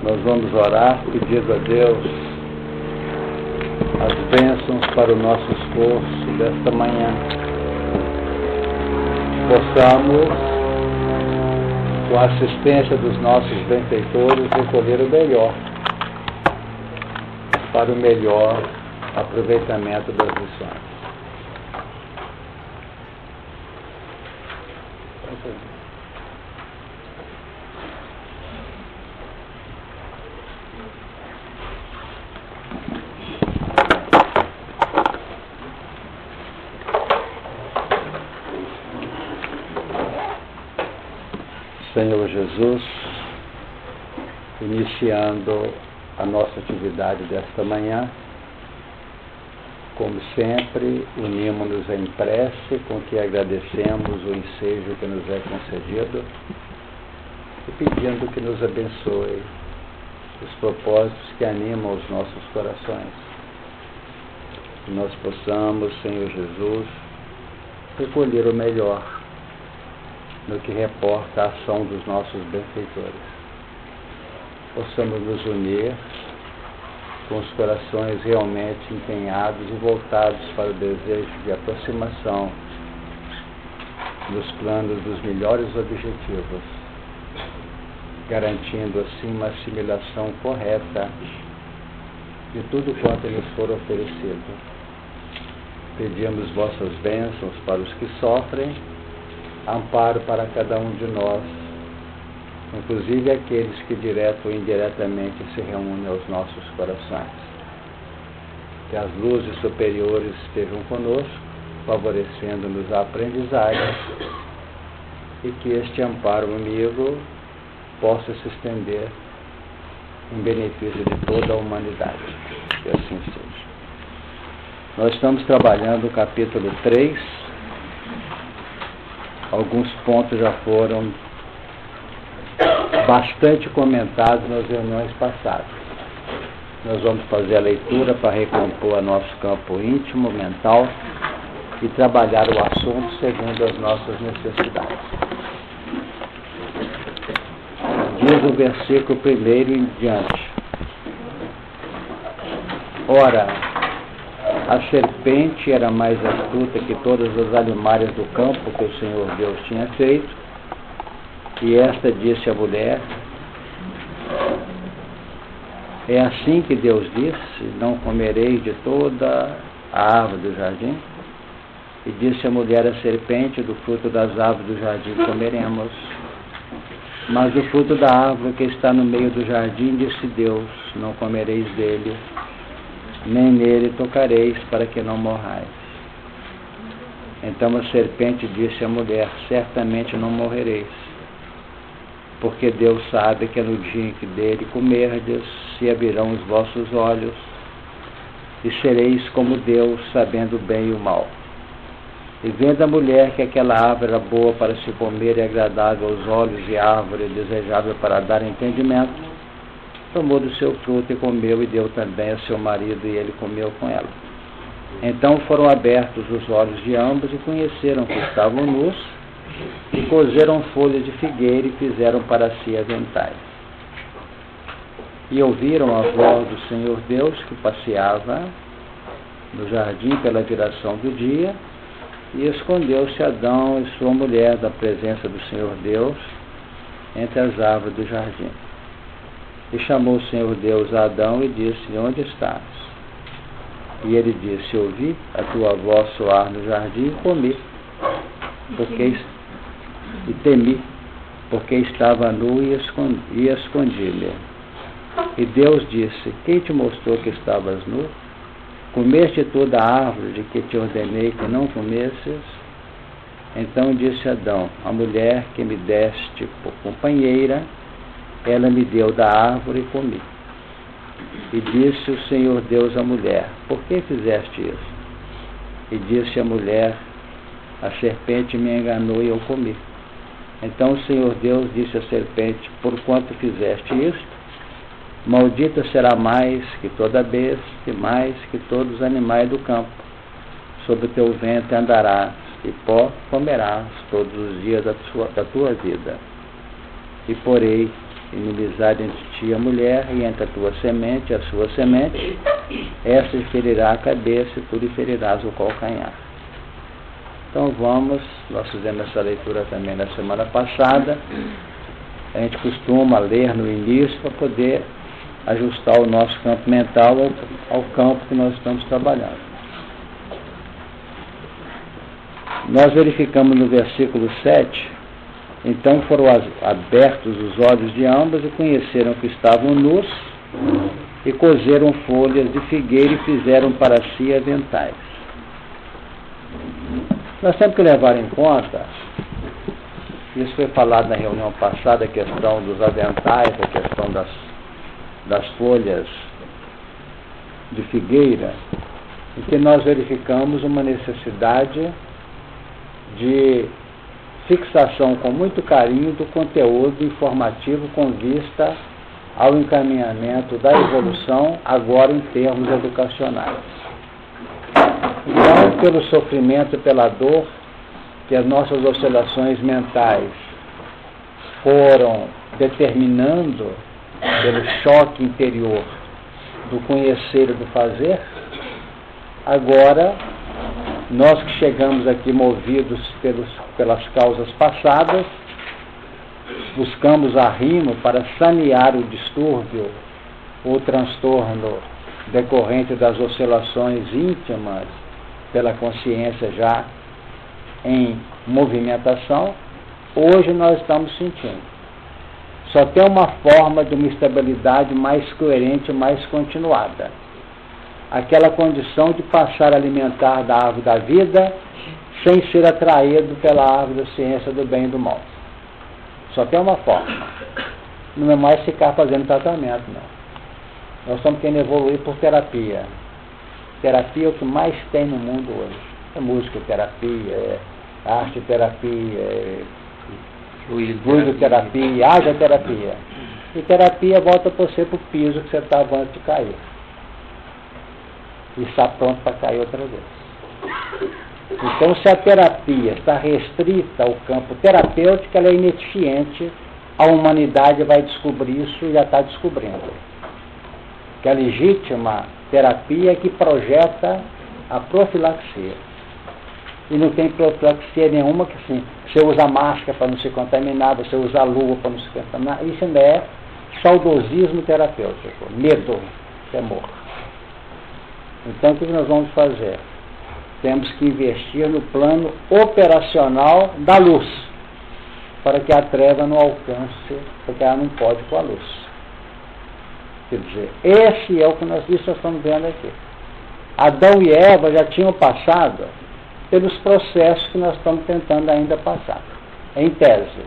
Nós vamos orar pedindo a Deus as bênçãos para o nosso esforço desta manhã. Possamos, com a assistência dos nossos benfeitores, recolher o melhor para o melhor aproveitamento das lições. Senhor Jesus, iniciando a nossa atividade desta manhã, como sempre, unimos-nos em prece com que agradecemos o ensejo que nos é concedido e pedindo que nos abençoe os propósitos que animam os nossos corações. Que nós possamos, Senhor Jesus, recolher o melhor no que reporta a ação dos nossos benfeitores. Possamos nos unir com os corações realmente empenhados e voltados para o desejo de aproximação dos planos dos melhores objetivos, garantindo assim uma assimilação correta de tudo quanto lhes for oferecido. Pedimos vossas bênçãos para os que sofrem, amparo para cada um de nós, inclusive aqueles que direto ou indiretamente se reúnem aos nossos corações. Que as luzes superiores estejam conosco, favorecendo-nos a aprendizagem, e que este amparo amigo possa se estender em benefício de toda a humanidade. Que assim seja. Nós estamos trabalhando o capítulo 3. Alguns pontos já foram bastante comentados nas reuniões passadas. Nós vamos fazer a leitura para recompor o nosso campo íntimo, mental, e trabalhar o assunto segundo as nossas necessidades. Diz o versículo 1 em diante: Ora, a serpente era mais astuta que todas as animais do campo que o Senhor Deus tinha feito, e esta disse à mulher: É assim que Deus disse, não comereis de toda a árvore do jardim? E disse a mulher à serpente: Do fruto das árvores do jardim comeremos. Mas do fruto da árvore que está no meio do jardim, disse Deus: Não comereis dele, nem nele tocareis, para que não morrais. Então a serpente disse à mulher: Certamente não morrereis, porque Deus sabe que no dia em que dele comerdes, se abrirão os vossos olhos, e sereis como Deus, sabendo o bem e o mal. E vendo a mulher que aquela árvore era boa para se comer e agradável aos olhos, e árvore desejável para dar entendimento, tomou do seu fruto e comeu, e deu também a seu marido, e ele comeu com ela. Então foram abertos os olhos de ambos, e conheceram que estavam nus, e coseram folhas de figueira, e fizeram para si aventais. E ouviram a voz do Senhor Deus, que passeava no jardim pela viração do dia, e escondeu-se Adão e sua mulher da presença do Senhor Deus entre as árvores do jardim. E chamou o Senhor Deus a Adão e disse: Onde estás? E ele disse: Ouvi a tua voz soar no jardim e comi, e temi, porque estava nu e escondi-me. E Deus disse: Quem te mostrou que estavas nu? Comeste toda a árvore de que te ordenei que não comesses? Então disse Adão: A mulher que me deste por companheira, ela me deu da árvore e comi. E disse o Senhor Deus à mulher: Por que fizeste isso? E disse a mulher: A serpente me enganou e eu comi. Então o Senhor Deus disse à serpente: Porquanto fizeste isto, maldita será mais que toda besta, e mais que todos os animais do campo. Sobre o teu ventre andarás, e pó comerás todos os dias da tua vida. E porei inimizade entre ti e a mulher, e entre a tua semente e a sua semente, esta lhe ferirá a cabeça e tu lhe ferirás o calcanhar. Então nós fizemos essa leitura também na semana passada. A gente costuma ler no início para poder ajustar o nosso campo mental ao campo que nós estamos trabalhando. Nós verificamos no versículo 7, então foram abertos os olhos de ambas e conheceram que estavam nus, e coseram folhas de figueira e fizeram para si aventais. Nós temos que levar em conta, isso foi falado na reunião passada, a questão dos aventais, a questão das folhas de figueira, em que nós verificamos uma necessidade de fixação com muito carinho do conteúdo informativo com vista ao encaminhamento da evolução, agora em termos educacionais. Então, pelo sofrimento e pela dor que as nossas oscilações mentais foram determinando pelo choque interior do conhecer e do fazer, agora, nós que chegamos aqui movidos pelas causas passadas, buscamos arrimo para sanear o distúrbio, o transtorno decorrente das oscilações íntimas pela consciência já em movimentação. Hoje nós estamos sentindo. Só tem uma forma de uma estabilidade mais coerente, mais continuada. Aquela condição de passar a alimentar da árvore da vida sem ser atraído pela árvore da ciência do bem e do mal. Só tem uma forma. Não é mais ficar fazendo tratamento, não. Nós estamos querendo evoluir por terapia. Terapia é o que mais tem no mundo hoje. É musicoterapia, é arte-terapia, é fluidoterapia, haja-terapia. E terapia volta você para o piso que você estava antes de cair. E está pronto para cair outra vez. Então, se a terapia está restrita ao campo terapêutico, ela é ineficiente. A humanidade vai descobrir isso e já está descobrindo. Que a legítima terapia é que projeta a profilaxia. E não tem profilaxia nenhuma que assim, você usa máscara para não se contaminar, você usa luva para não se contaminar. Isso não é saudosismo terapêutico, medo, temor. Então, o que nós vamos fazer? Temos que investir no plano operacional da luz, para que a treva não alcance, porque ela não pode com a luz. Quer dizer, esse é o que nós estamos vendo aqui. Adão e Eva já tinham passado pelos processos que nós estamos tentando ainda passar, em tese.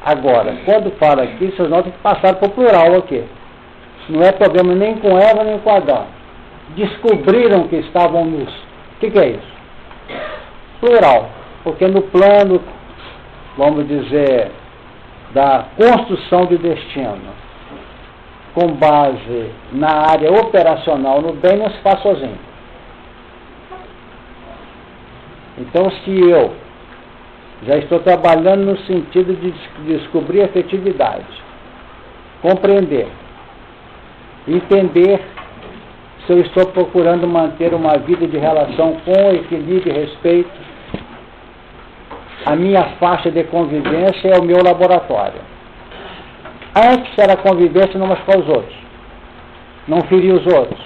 Agora, quando fala aqui, vocês notam que passaram para o plural aqui. Não é problema nem com Eva, nem com Adão. Descobriram que estavam nus. O que é isso? Plural. Porque no plano, vamos dizer, da construção de destino, com base na área operacional no bem, não se faz sozinho. Então, se eu já estou trabalhando no sentido de descobrir a efetividade, compreender, entender se eu estou procurando manter uma vida de relação com equilíbrio e respeito, a minha faixa de convivência é o meu laboratório. Antes era convivência não machucar os outros, não ferir os outros,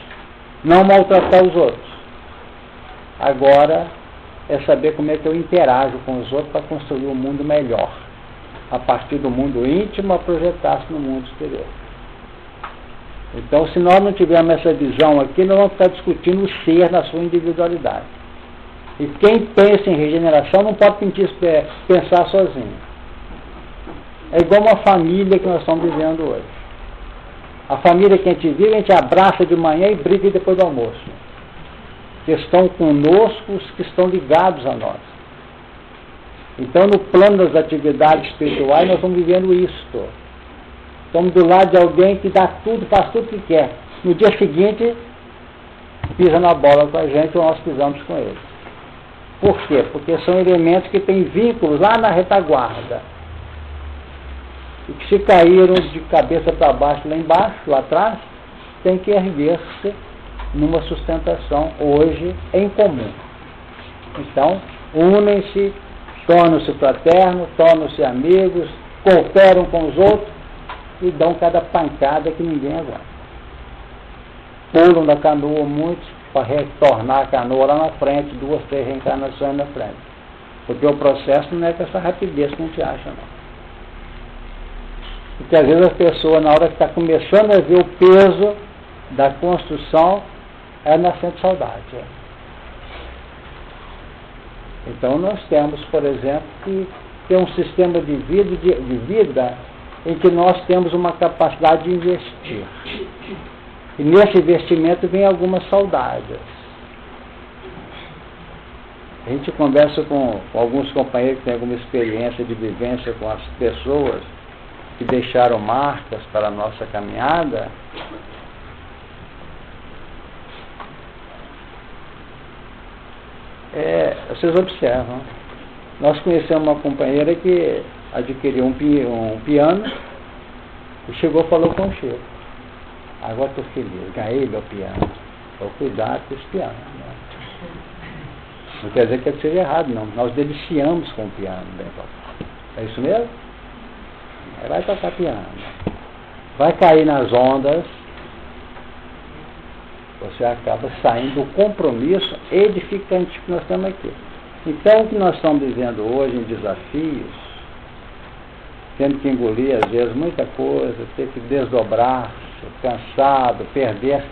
não maltratar os outros. Agora é saber como é que eu interajo com os outros para construir um mundo melhor, a partir do mundo íntimo a projetar-se no mundo exterior. Então, se nós não tivermos essa visão aqui, nós vamos ficar discutindo o ser na sua individualidade. E quem pensa em regeneração não pode pensar sozinho. É igual uma família que nós estamos vivendo hoje. A família que a gente vive, a gente abraça de manhã e briga depois do almoço. Que estão conosco, os que estão ligados a nós. Então, no plano das atividades espirituais, nós estamos vivendo isto. Estamos do lado de alguém que dá tudo, faz tudo o que quer. No dia seguinte, pisa na bola com a gente ou nós pisamos com ele. Por quê? Porque são elementos que têm vínculos lá na retaguarda. e que se caíram de cabeça para baixo lá embaixo, lá atrás, tem que erguer-se numa sustentação hoje em comum. Então, unem-se, tornam-se fraternos, tornam-se amigos, cooperam com os outros e dão cada pancada que ninguém aguenta. Pulam da canoa muitos para retornar a canoa lá na frente, 2, 3 reencarnações na frente. Porque o processo não é com essa rapidez que a gente acha, não. Porque às vezes a pessoa, na hora que está começando a ver o peso da construção, ela sente saudade. Então nós temos, por exemplo, que ter um sistema de vida em que nós temos uma capacidade de investir. E nesse investimento vem algumas saudades. A gente conversa com alguns companheiros que têm alguma experiência de vivência com as pessoas que deixaram marcas para a nossa caminhada. Vocês observam, nós conhecemos uma companheira que adquiriu um piano e chegou e falou com o Chico: agora estou feliz, ganhei meu piano, vou cuidar desse piano. Né? Não quer dizer que seja errado, não. Nós deliciamos com o piano, bem, é isso mesmo? Vai tocar piano, vai cair nas ondas, você acaba saindo do compromisso edificante que nós temos aqui. Então, o que nós estamos vivendo hoje em desafios, tendo que engolir, às vezes, muita coisa, ter que desdobrar, cansado, perder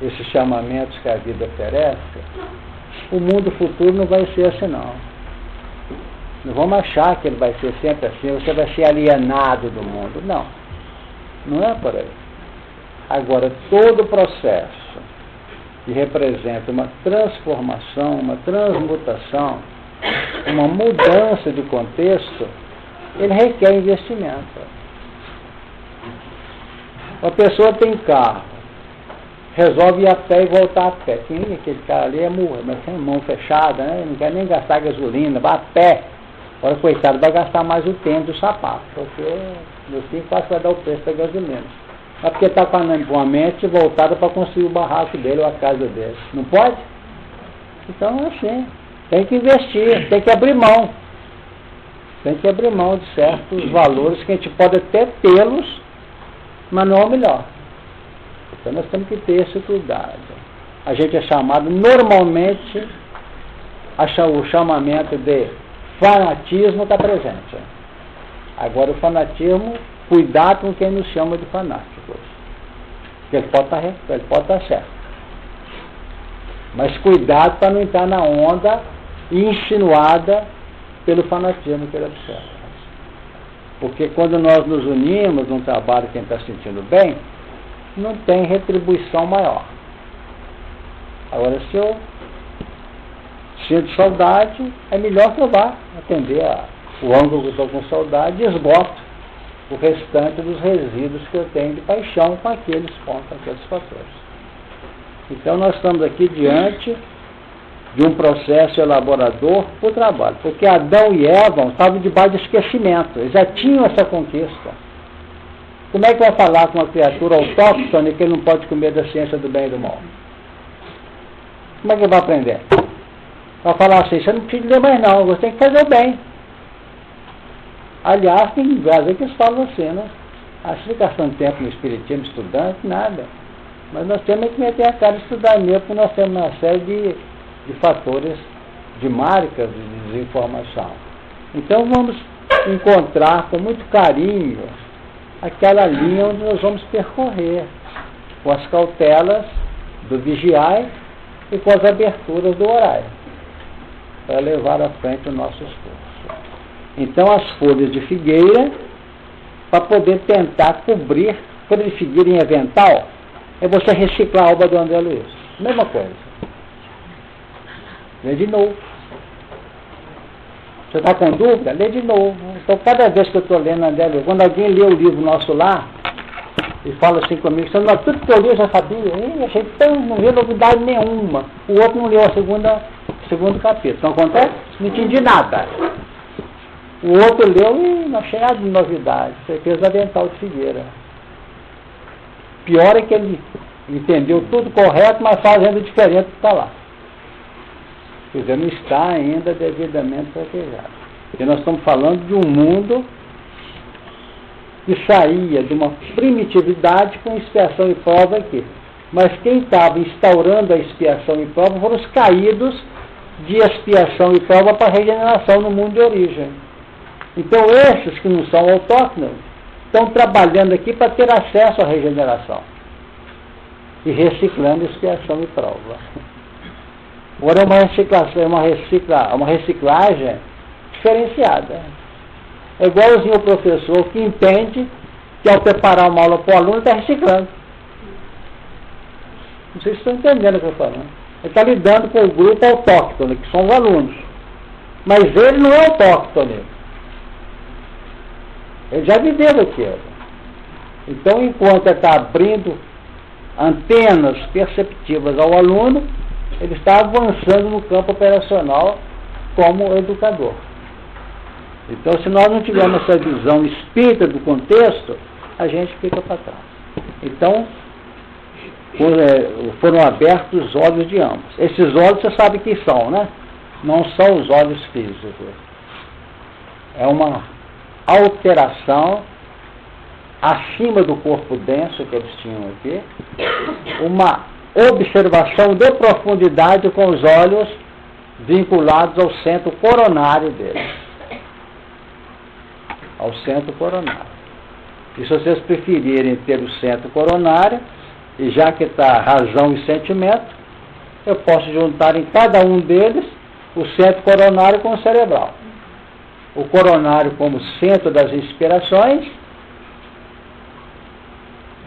esses chamamentos que a vida oferece, o mundo futuro não vai ser assim, não. Não vamos achar que ele vai ser sempre assim, você vai ser alienado do mundo. Não, não é por aí. Agora, todo o processo que representa uma transformação, uma transmutação, uma mudança de contexto, ele requer investimento. Uma pessoa tem carro, resolve ir a pé e voltar a pé. Aquele cara ali é murro, mas tem mão fechada, né? Não quer nem gastar gasolina, vai a pé. Agora, coitado, vai gastar mais o tempo do sapato, porque no fim quase vai dar o preço da gasolina. Mas porque está com a mente voltada para construir o barraco dele ou a casa dele. Não pode? Então é assim. Tem que investir, tem que abrir mão. Tem que abrir mão de certos valores que a gente pode até tê-los, mas não é o melhor. Então nós temos que ter esse cuidado. A gente é chamado normalmente, o chamamento de fanatismo está presente. Agora o fanatismo, cuidado com quem nos chama de fanáticos. Porque ele pode estar certo. Mas cuidado para não entrar na onda insinuada pelo fanatismo que ele observa. Porque quando nós nos unimos num trabalho que a gente está sentindo bem, não tem retribuição maior. Agora, se eu sinto saudade, é melhor que eu vá atender o ângulo que eu estou com saudade e esgoto o restante dos resíduos que eu tenho de paixão com aqueles pontos, aqueles fatores. Então nós estamos aqui diante de um processo elaborador para o trabalho, porque Adão e Eva estavam debaixo de esquecimento, eles já tinham essa conquista. Como é que vai falar com uma criatura autóctone que ele não pode comer da ciência do bem e do mal? Como é que ele vai aprender? Vai falar assim: você não precisa ler mais não, você tem que fazer o bem. Aliás, tem lugares que eles falam assim, né? Acho que gastando tempo no espiritismo, estudando, nada. Mas nós temos que meter a cara e estudar mesmo, porque nós temos uma série de fatores, de marcas de desinformação. Então vamos encontrar com muito carinho aquela linha onde nós vamos percorrer, com as cautelas do vigiai e com as aberturas do orai, para levar à frente o nosso esforço. Então, as folhas de figueira, para poder tentar cobrir, folha de figueira em avental, é você reciclar a obra do André Luiz. Mesma coisa. Lê de novo. Você está com dúvida? Lê de novo. Então, cada vez que eu estou lendo André Luiz, quando alguém lê o livro nosso lá, e fala assim comigo: você não, tudo que eu li eu já sabia, achei tão, não vi novidade nenhuma. O outro não leu o segundo capítulo. Não acontece? Não entendi nada. O outro leu e não achei nada de novidade. Você fez avental de figueira. Pior é que ele entendeu tudo correto, mas fazendo diferente do que está lá. Quer dizer, não está ainda devidamente protegado. Porque nós estamos falando de um mundo que saía de uma primitividade com expiação e prova aqui. Mas quem estava instaurando a expiação e prova foram os caídos de expiação e prova para regeneração no mundo de origem. Então esses que não são autóctonos estão trabalhando aqui para ter acesso à regeneração e reciclando expiação e prova. Agora é uma reciclagem diferenciada. É igualzinho o professor que entende que ao preparar uma aula para o aluno está reciclando. Não sei se estão entendendo o que eu estou falando. Ele está lidando com o grupo autóctone, que são os alunos. Mas ele não é autóctone. Ele já viveu aquilo. Então, enquanto ele está abrindo antenas perceptivas ao aluno, ele está avançando no campo operacional como educador. Então, se nós não tivermos essa visão espírita do contexto, a gente fica para trás. Então, foram abertos os olhos de ambos. Esses olhos você sabe que são, né? Não são os olhos físicos. É uma alteração acima do corpo denso que eles tinham aqui, uma observação de profundidade com os olhos vinculados ao centro coronário deles. Ao centro coronário. E se vocês preferirem ter o centro coronário, e já que está razão e sentimento, eu posso juntar em cada um deles o centro coronário com o cerebral. O coronário como centro das inspirações,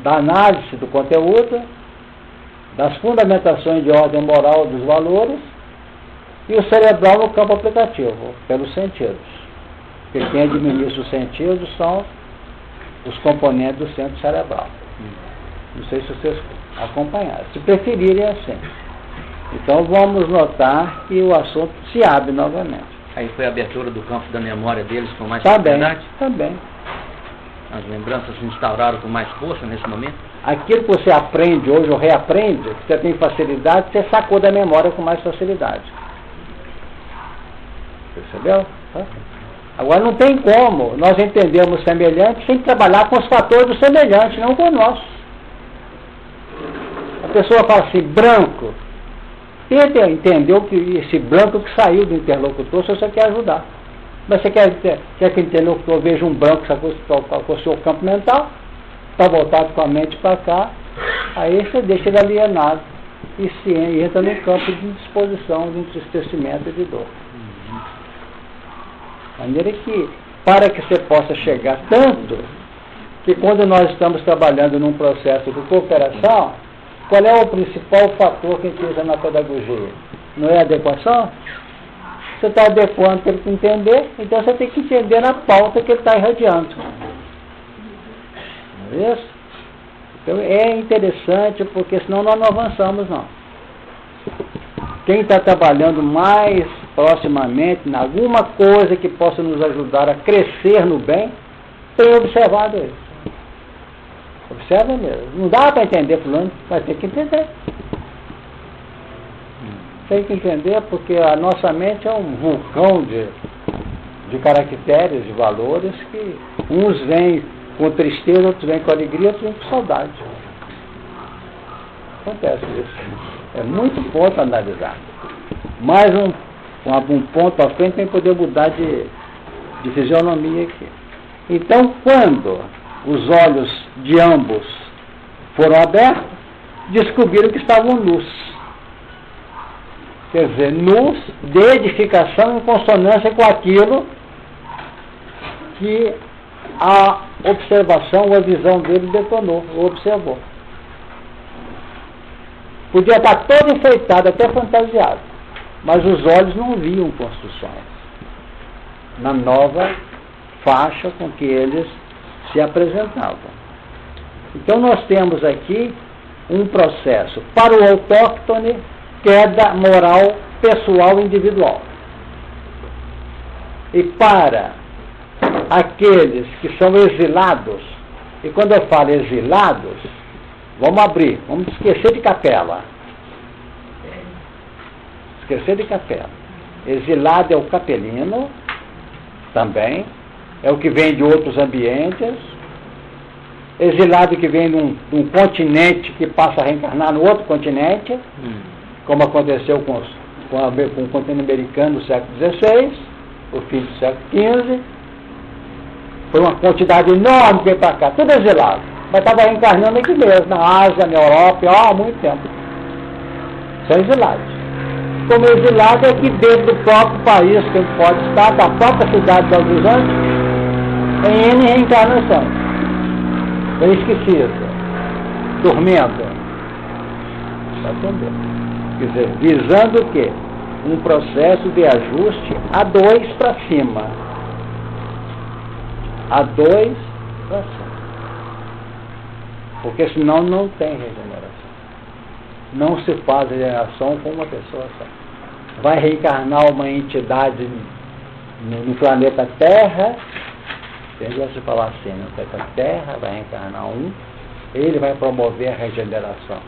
da análise do conteúdo, das fundamentações de ordem moral dos valores, e o cerebral no campo aplicativo, pelos sentidos. Porque quem administra os sentidos são os componentes do centro cerebral. Não sei se vocês acompanharam. Se preferirem, é assim. Então vamos notar que o assunto se abre novamente. Aí foi a abertura do campo da memória deles com mais facilidade? Também. As lembranças se instauraram com mais força nesse momento? Aquilo que você aprende hoje ou reaprende, que você tem facilidade, você sacou da memória com mais facilidade. Percebeu? Agora não tem como nós entendermos semelhante sem trabalhar com os fatores do semelhante, não com o nosso. A pessoa fala assim, branco. Tenta entender que esse branco que saiu do interlocutor, se você quer ajudar. Mas você quer que o interlocutor veja um branco com o seu campo mental, está voltado com a mente para cá, aí você deixa ele alienado e entra no campo de indisposição, de entristecimento e de dor. De maneira que, para que você possa chegar tanto, que quando nós estamos trabalhando num processo de cooperação, qual é o principal fator que a gente usa na pedagogia? Não é a adequação? Você está adequando para ele entender, então você tem que entender na pauta que ele está irradiando. Não é isso? Então é interessante, porque senão nós não avançamos, não. Quem está trabalhando mais proximamente em alguma coisa que possa nos ajudar a crescer no bem, tem observado isso. Observa mesmo. Não dá para entender fulano, mas tem que entender. Tem que entender porque a nossa mente é um vulcão de caracteres, de valores, que uns vêm com tristeza, outros vêm com alegria, outros vêm com saudade. Acontece isso. É muito ponto a analisar. Mais um ponto à frente tem que poder mudar de fisionomia aqui. Então, quando os olhos de ambos foram abertos, descobriram que estavam nus. Quer dizer, nus de edificação em consonância com aquilo que a observação ou a visão dele detonou, ou observou. Podia estar todo enfeitado, até fantasiado, mas os olhos não viam construções na nova faixa com que eles se apresentavam. Então nós temos aqui um processo para o autóctone, queda moral pessoal individual, e para aqueles que são exilados, e quando eu falo exilados, vamos abrir, vamos esquecer de capela. Esquecer de capela. Exilado é o capelino, também, é o que vem de outros ambientes. Exilado que vem de um continente que passa a reencarnar no outro continente, como aconteceu com o continente americano no século XVI, o fim do século XV. Foi uma quantidade enorme que veio para cá, tudo exilado. Mas estava reencarnando aqui mesmo, na Ásia, na Europa, há muito tempo. São exilados. Como exilado é que dentro do próprio país que ele pode estar, da própria cidade de Belo Horizonte, em N reencarnação. Bem esquecido, dormindo. Está entendendo? Quer dizer, visando o quê? Um processo de ajuste a 2 para cima. A 2 para cima. Porque senão não tem regeneração. Não se faz regeneração com uma pessoa só. Vai reencarnar uma entidade no planeta Terra, tem que se falar assim, no planeta Terra vai reencarnar um, ele vai promover a regeneração.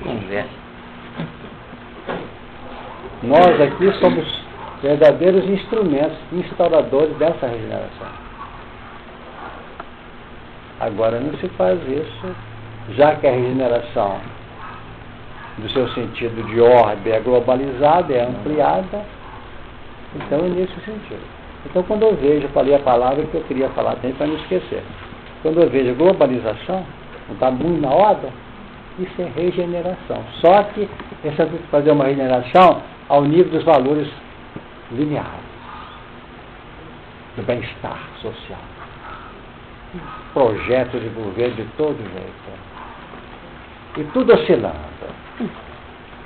Conversa. Nós aqui somos verdadeiros instrumentos, instauradores dessa regeneração. Agora não se faz isso, já que a regeneração, do seu sentido de ordem, é globalizada, é ampliada, então é nesse sentido. Então quando eu vejo, falei a palavra que eu queria falar também para não esquecer. Quando eu vejo globalização, não está muito na ordem, isso é regeneração. Só que essa tem que fazer uma regeneração ao nível dos valores lineares, do bem-estar social. Projetos de governo de todo jeito. E tudo oscilando.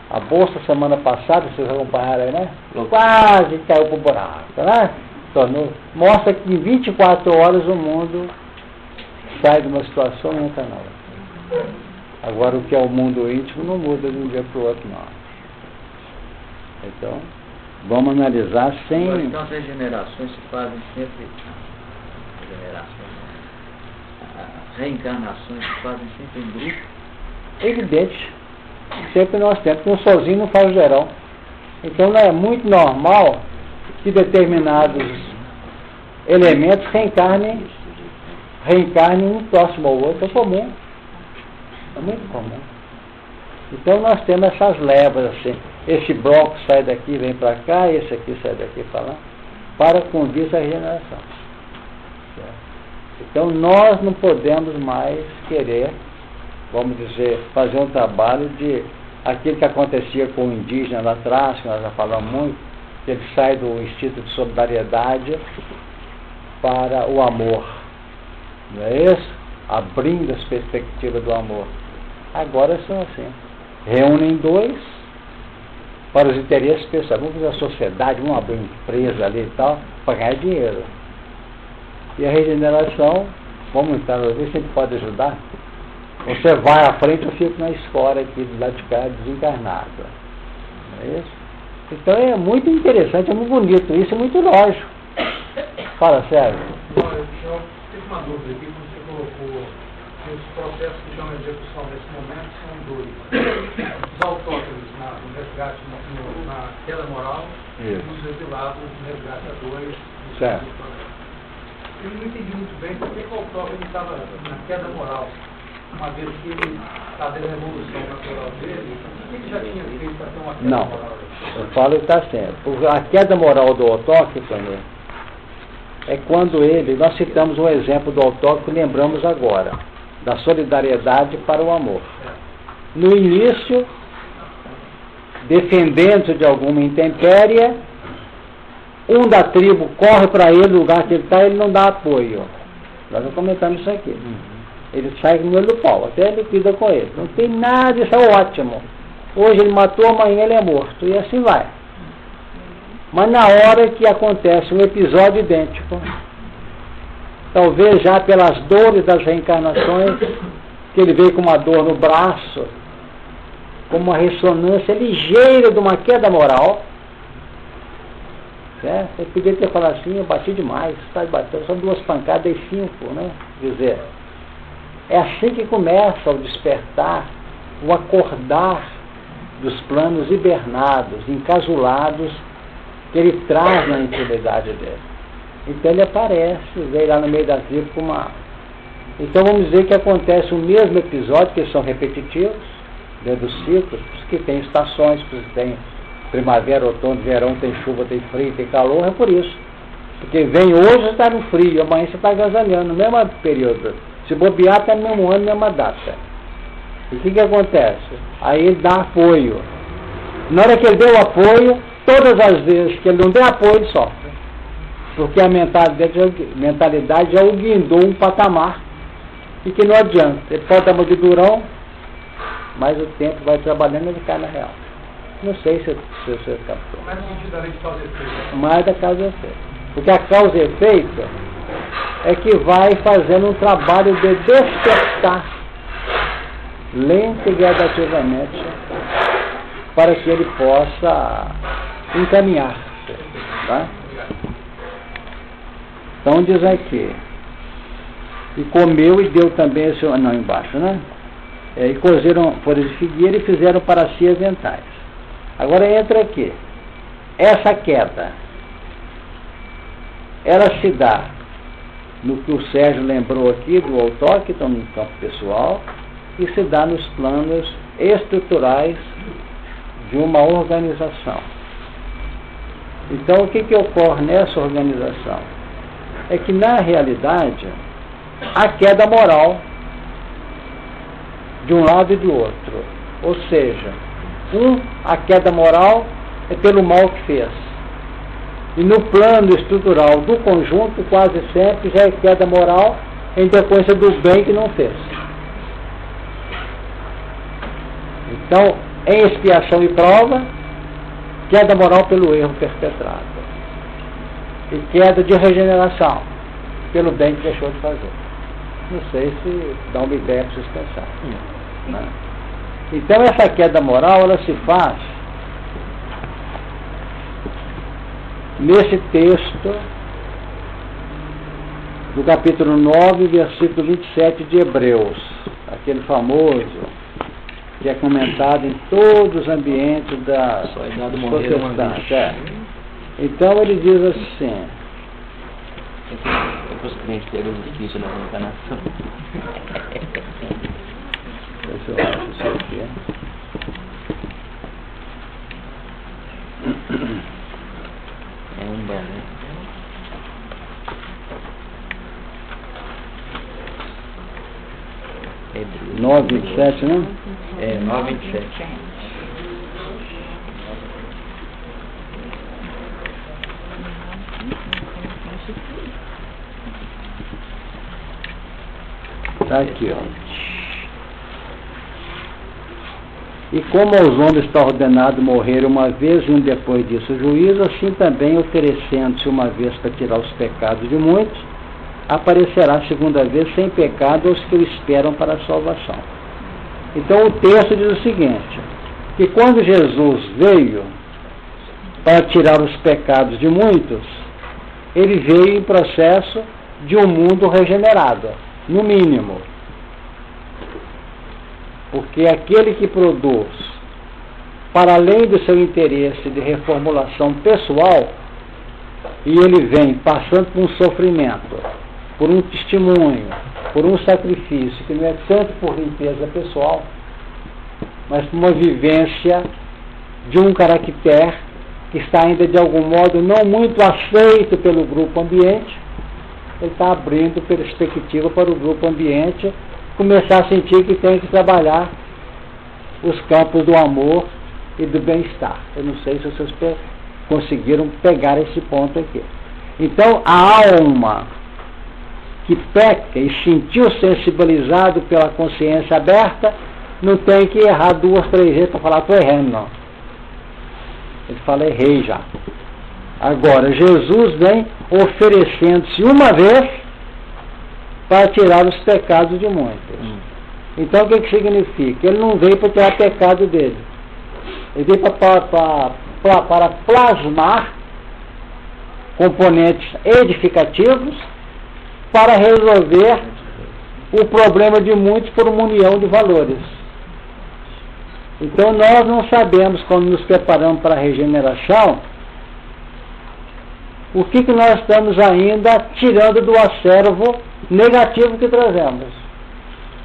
A bolsa semana passada, vocês acompanharam aí, né? Quase caiu para o buraco, né? Mostra que em 24 horas o mundo sai de uma situação e entra na outra. Agora o que é o mundo íntimo não muda de um dia para o outro, não. Então, vamos analisar sem... Agora, então as regenerações se fazem sempre... As reencarnações se fazem sempre em grupo. Evidente. Sempre nós temos, porque um sozinho não faz o geral. Então não é muito normal que determinados elementos reencarnem um próximo ao outro. É comum. É muito comum. Então nós temos essas levas assim. Esse bloco sai daqui e vem para cá, esse aqui sai daqui para lá, para com vista à regeneração. Então nós não podemos mais querer, vamos dizer, fazer um trabalho de aquilo que acontecia com o indígena lá atrás, que nós já falamos muito, que ele sai do instinto de solidariedade para o amor. Não é isso? Abrindo as perspectivas do amor. Agora são assim. Reúnem dois para os interesses pessoais. Vamos fazer a sociedade, vamos abrir uma empresa ali e tal, para ganhar dinheiro. E a regeneração, vamos entrar no ver se ele pode ajudar. Você vai à frente, eu fico na escola aqui do lado de cá, desencarnado. Não é isso? Então é muito interessante, é muito bonito isso, é muito lógico. Fala, Sérgio. Eu tive uma dúvida aqui, quando você colocou que os processos que estão em execução nesse momento são dois. Os autóctones no resgate, na queda moral, e os exilados no resgate a 2. Certo. Eu não entendi muito bem por que o autóctone estava na queda moral, uma vez que ele está dando a evolução natural dele. O que ele já tinha feito para ter uma queda moral? Eu falo que está certo. A queda moral do autóctone é quando nós citamos um exemplo do autóctone, lembramos agora, da solidariedade para o amor. No início, defendendo-se de alguma intempérie, um da tribo corre para ele, no lugar que ele está, ele não dá apoio. Nós já comentamos isso aqui. Ele sai com o olho do pau, até ele cuida com ele. Não tem nada, isso é ótimo. Hoje ele matou, amanhã ele é morto. E assim vai. Mas na hora que acontece um episódio idêntico, talvez já pelas dores das reencarnações, que ele veio com uma dor no braço, como uma ressonância ligeira de uma queda moral, Certo? Ele podia ter falado assim, eu bati demais, está batendo, só 2 pancadas e 5, né? Quer dizer, é assim que começa o despertar, o acordar dos planos hibernados, encasulados, que ele traz na intimidade dele. Então ele aparece, veio lá no meio da tribo com uma... Então vamos dizer que acontece o mesmo episódio, que são repetitivos, dentro dos ciclos, que tem estações, que tem primavera, outono, verão, tem chuva, tem frio, tem calor, é por isso. Porque vem hoje você está no frio, amanhã você está agasalhando, no mesmo período. Se bobear, está no mesmo ano, mesma data. E o que acontece? Aí ele dá apoio. Na hora que ele deu apoio, todas as vezes que ele não der apoio, ele sofre. Porque a mentalidade já o guindou um patamar e que não adianta. Ele pode dar uma de durão, mas o tempo vai trabalhando e ele cai na real. Não sei se você captou. Mas no sentido da lei de causa e efeito. Mais da causa e efeito. Porque a causa e efeito é que vai fazendo um trabalho de despertar lenta e gradativamente para que ele possa encaminhar-se. Tá? Então diz aqui, e comeu e deu também esse... Não, embaixo, né? E cozeram folhas de figueira e fizeram para si aventais. Agora entra aqui. Essa queda, ela se dá no que o Sérgio lembrou aqui do autóctone no campo pessoal e se dá nos planos estruturais de uma organização. Então o que ocorre nessa organização? É que na realidade a queda moral de um lado e do outro. Ou seja, a queda moral é pelo mal que fez. E no plano estrutural do conjunto, quase sempre já é queda moral em decorrência do bem que não fez. Então, em expiação e prova, queda moral pelo erro perpetrado. E queda de regeneração pelo bem que deixou de fazer. Não sei se dá uma ideia para vocês pensarem. Né? Então essa queda moral, ela se faz nesse texto do capítulo 9, versículo 27 de Hebreus, aquele famoso que é comentado em todos os ambientes da protestantes. Então ele diz assim, Para os clientes terem os espíritos na reencarnação. Deixa eu acho isso aqui. É um banho, né? É 9:27, né? É, 9:27. Está aqui, ó. E como aos homens está ordenado morrer uma vez e um depois disso o juízo, assim também, oferecendo-se uma vez para tirar os pecados de muitos, aparecerá segunda vez sem pecado aos que o esperam para a salvação. Então o texto diz o seguinte, que quando Jesus veio para tirar os pecados de muitos, ele veio em processo de um mundo regenerado, no mínimo. Porque aquele que produz, para além do seu interesse de reformulação pessoal, e ele vem passando por um sofrimento, por um testemunho, por um sacrifício, que não é tanto por limpeza pessoal, mas por uma vivência de um caractere que está ainda de algum modo não muito aceito pelo grupo ambiente, ele está abrindo perspectiva para o grupo ambiente começar a sentir que tem que trabalhar os campos do amor e do bem-estar. Eu não sei se vocês conseguiram pegar esse ponto aqui. Então, a alma que peca e sentiu sensibilizado pela consciência aberta, não tem que errar 2, 3 vezes para falar, estou errando, não. Ele fala, errei já. Agora, Jesus vem oferecendo-se uma vez para tirar os pecados de muitos. Então o que significa? Ele não veio para tirar pecado dele. Ele veio para plasmar componentes edificativos para resolver o problema de muitos por uma união de valores. Então nós não sabemos, quando nos preparamos para a regeneração, o que nós estamos ainda tirando do acervo negativo que trazemos.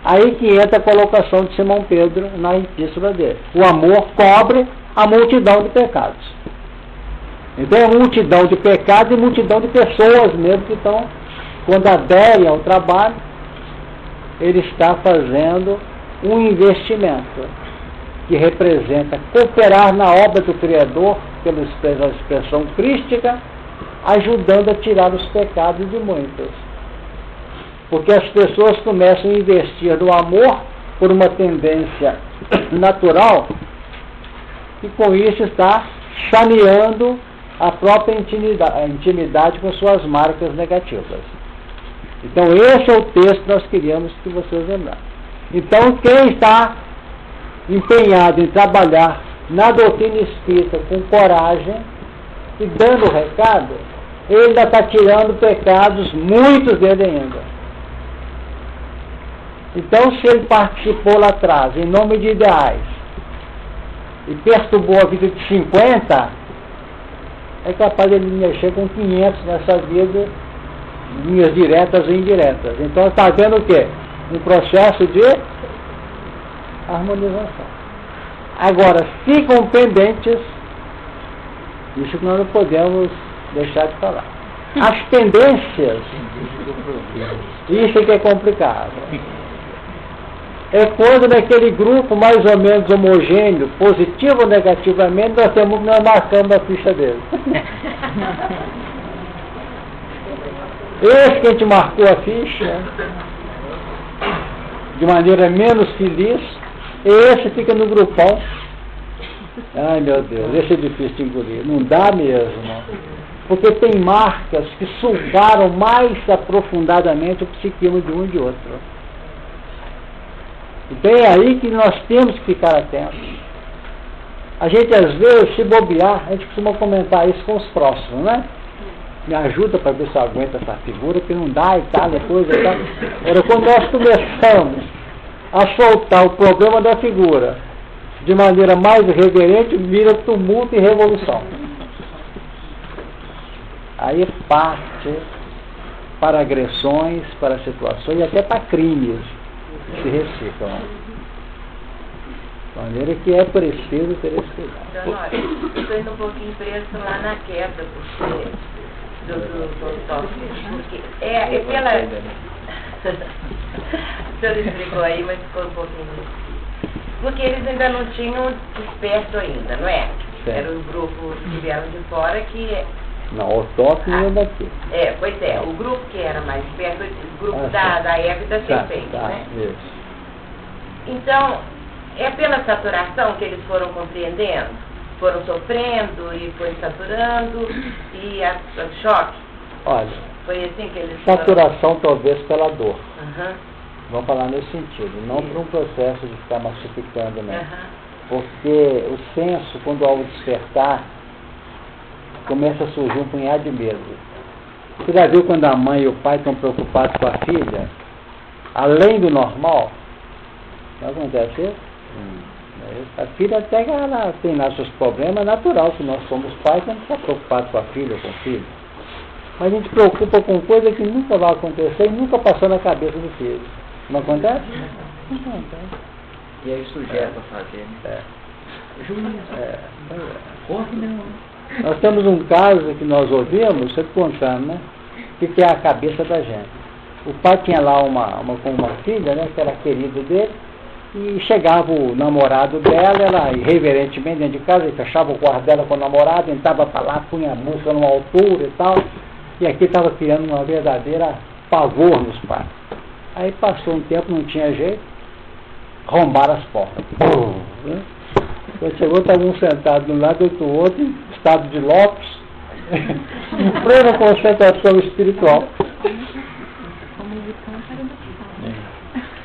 Aí que entra a colocação de Simão Pedro na epístola dele. O amor cobre a multidão de pecados. Então é multidão de pecados e multidão de pessoas mesmo que estão, quando aderem ao trabalho, ele está fazendo um investimento que representa cooperar na obra do Criador, pela expressão crística, ajudando a tirar os pecados de muitos. Porque as pessoas começam a investir no amor por uma tendência natural e com isso está saneando a própria intimidade com suas marcas negativas. Então esse é o texto que nós queríamos que vocês lembrassem. Então quem está empenhado em trabalhar na doutrina espírita com coragem e dando o recado, ele ainda está tirando pecados, muitos dele ainda. Então, se ele participou lá atrás, em nome de ideais, e perturbou a vida de 50, é capaz de ele mexer com 500 nessa vida, linhas diretas e indiretas. Então, está vendo o quê? Um processo de harmonização. Agora, ficam pendentes, isso que nós não podemos deixar de falar. As tendências, isso é que é complicado. É quando naquele grupo mais ou menos homogêneo, positivo ou negativamente, nós marcamos a ficha dele. Esse que a gente marcou a ficha, de maneira menos feliz, esse fica no grupão. Ai meu Deus, esse é difícil de engolir. Não dá mesmo. Porque tem marcas que sugaram mais aprofundadamente o psiquismo de um e de outro. Então é aí que nós temos que ficar atentos. A gente às vezes, se bobear, a gente costuma comentar isso com os próximos, né? Me ajuda para ver se eu aguento essa figura, que não dá e tal, depois e tal. Era quando nós começamos a soltar o problema da figura de maneira mais irreverente, vira tumulto e revolução. Aí parte para agressões, para situações e até para crimes que se reciclam. De maneira que é preciso ter esse cuidado. Então, olha, estou indo um pouquinho preso lá na queda do tópico, porque é pela... O senhor explicou aí, mas ficou um pouquinho... Porque eles ainda não tinham desperto ainda, não é? Certo. Era um grupo que vieram de fora que... Não, o toque é daqui. É, pois é, o grupo que era mais perto, o grupo da Eva e da Serpente, né? Isso. Então, é pela saturação que eles foram compreendendo? Foram sofrendo e foi saturando e a choque? Olha, foi assim que eles saturação talvez pela dor. Uhum. Vamos falar nesse sentido, não por um processo de ficar massificando, né? Uhum. Porque o senso, quando ao despertar, começa a surgir um punhado de medo. Você já viu quando a mãe e o pai estão preocupados com a filha, além do normal? Não acontece isso? A filha até que ela tem lá seus problemas, é natural que nós somos pais, não estamos preocupados com a filha ou com o filho. Mas a gente preocupa com coisa que nunca vai acontecer e nunca passou na cabeça do filho. Não acontece? Não acontece. E aí sugere para fazer, né? Corre não. Nós temos um caso que nós ouvimos, você contando, né? Que é a cabeça da gente. O pai tinha lá com uma filha, né? Que era querida dele, e chegava o namorado dela, ela irreverentemente dentro de casa, ele fechava o quarto dela com o namorado, entrava para lá, punha a música numa altura e tal, e aqui estava criando uma verdadeira pavor nos pais. Aí passou um tempo, não tinha jeito, arrombaram as portas. Né? Quando chegou, estava um sentado de um lado, outro do outro, em estado de Lopes, em plena concentração espiritual.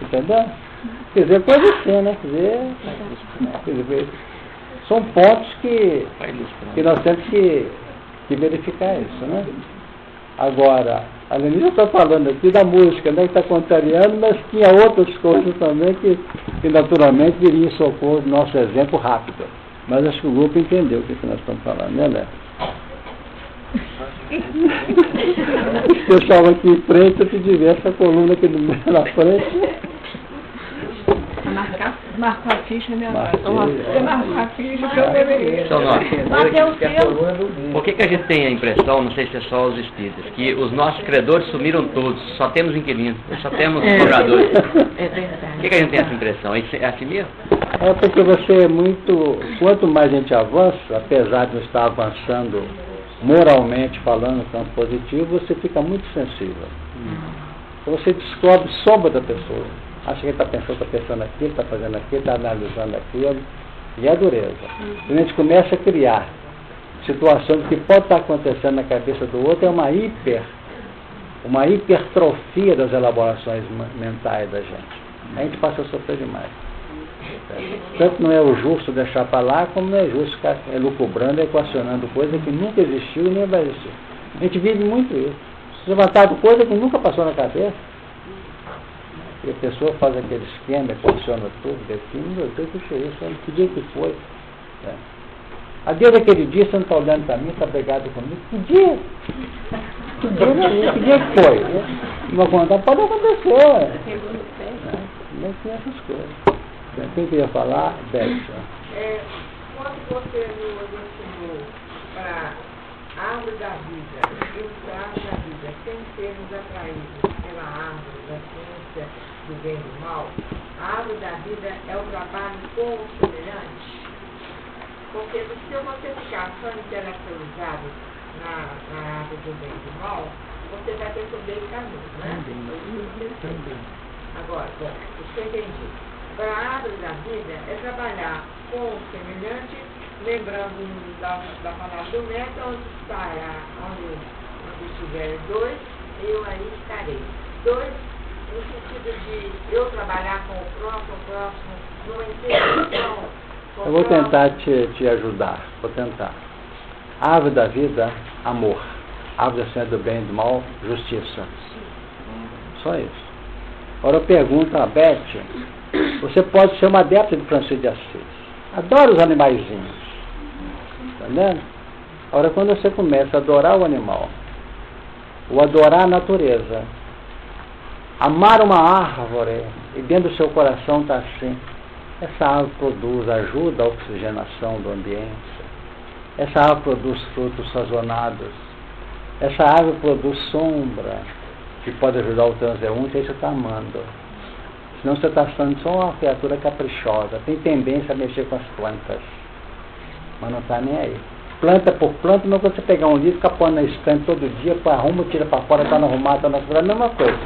Entendeu? Quer dizer, pode ser, né? Quer dizer, são pontos que nós temos que que verificar isso, né? Agora, a Lenina está falando aqui da música, né, que está contrariando, mas tinha outras coisas também que naturalmente viriam em socorro do nosso exemplo rápido. Mas acho que o grupo entendeu o que nós estamos falando, né, Léo? O pessoal aqui em frente, eu pedi ver essa coluna aqui no meio na frente. Marcou a ficha, né? Você marcou a ficha que eu deveria. Por que a gente tem a impressão, não sei se é só os espíritas, que os nossos credores sumiram todos, só temos inquilinos, só temos cobradores? É verdade. Por que a gente tem essa impressão? É assim mesmo? É porque você é muito... Quanto mais a gente avança, apesar de não estar avançando moralmente falando, no campo positivo, você fica muito sensível. Então você descobre sombra da pessoa. Acha que ele está pensando aquilo, está fazendo aquilo, está analisando aquilo, e é dureza. E a gente começa a criar situações que pode estar acontecendo na cabeça do outro, é uma hipertrofia das elaborações mentais da gente. A gente passa a sofrer demais. Tanto não é o justo deixar para lá, como não é justo ficar elucubrando, equacionando coisa que nunca existiu e nem vai existir. A gente vive muito isso. Levantado coisa que nunca passou na cabeça. E a pessoa faz aquele esquema, equaciona tudo, define, meu Deus, o que é isso? Que dia que foi? A desde aquele dia você não está olhando para mim, está brigado comigo. Que dia? Que dia que foi? Uma conta pode acontecer. Não tem essas coisas. Quem queria falar? Beth. Quando você nos ensinou para a árvore da vida e a árvore da vida sem sermos atraídos pela árvore da ciência do bem e do mal, a árvore da vida é o trabalho com o semelhante. Porque se você ficar só intelectualizado na árvore do bem e do mal, você vai perceber o caminho, né? Agora, bom, isso eu entendi. Para a árvore da vida é trabalhar com o semelhante, lembrando da palavra do método, onde estiver dois, eu aí estarei. Dois, no sentido de eu trabalhar com o próximo, numa interação. Eu vou tentar te ajudar, vou tentar. A árvore da vida, amor. A árvore da ciência do bem e do mal, justiça. Só isso. Agora eu pergunto a Beth, você pode ser uma adepta de Francisco de Assis. Adora os animaizinhos. Está vendo? Agora quando você começa a adorar o animal, ou adorar a natureza, amar uma árvore, e dentro do seu coração está assim, essa árvore ajuda a oxigenação do ambiente, essa árvore produz frutos sazonados, essa árvore produz sombra, que pode ajudar o transeunte, aí você está amando. Senão você está sendo só uma criatura caprichosa, tem tendência a mexer com as plantas, mas não está nem aí. Planta por planta, não você pegar um livro, ficar pondo na estante todo dia, arruma, tira para fora, está no arrumado, está na fora, é a mesma coisa.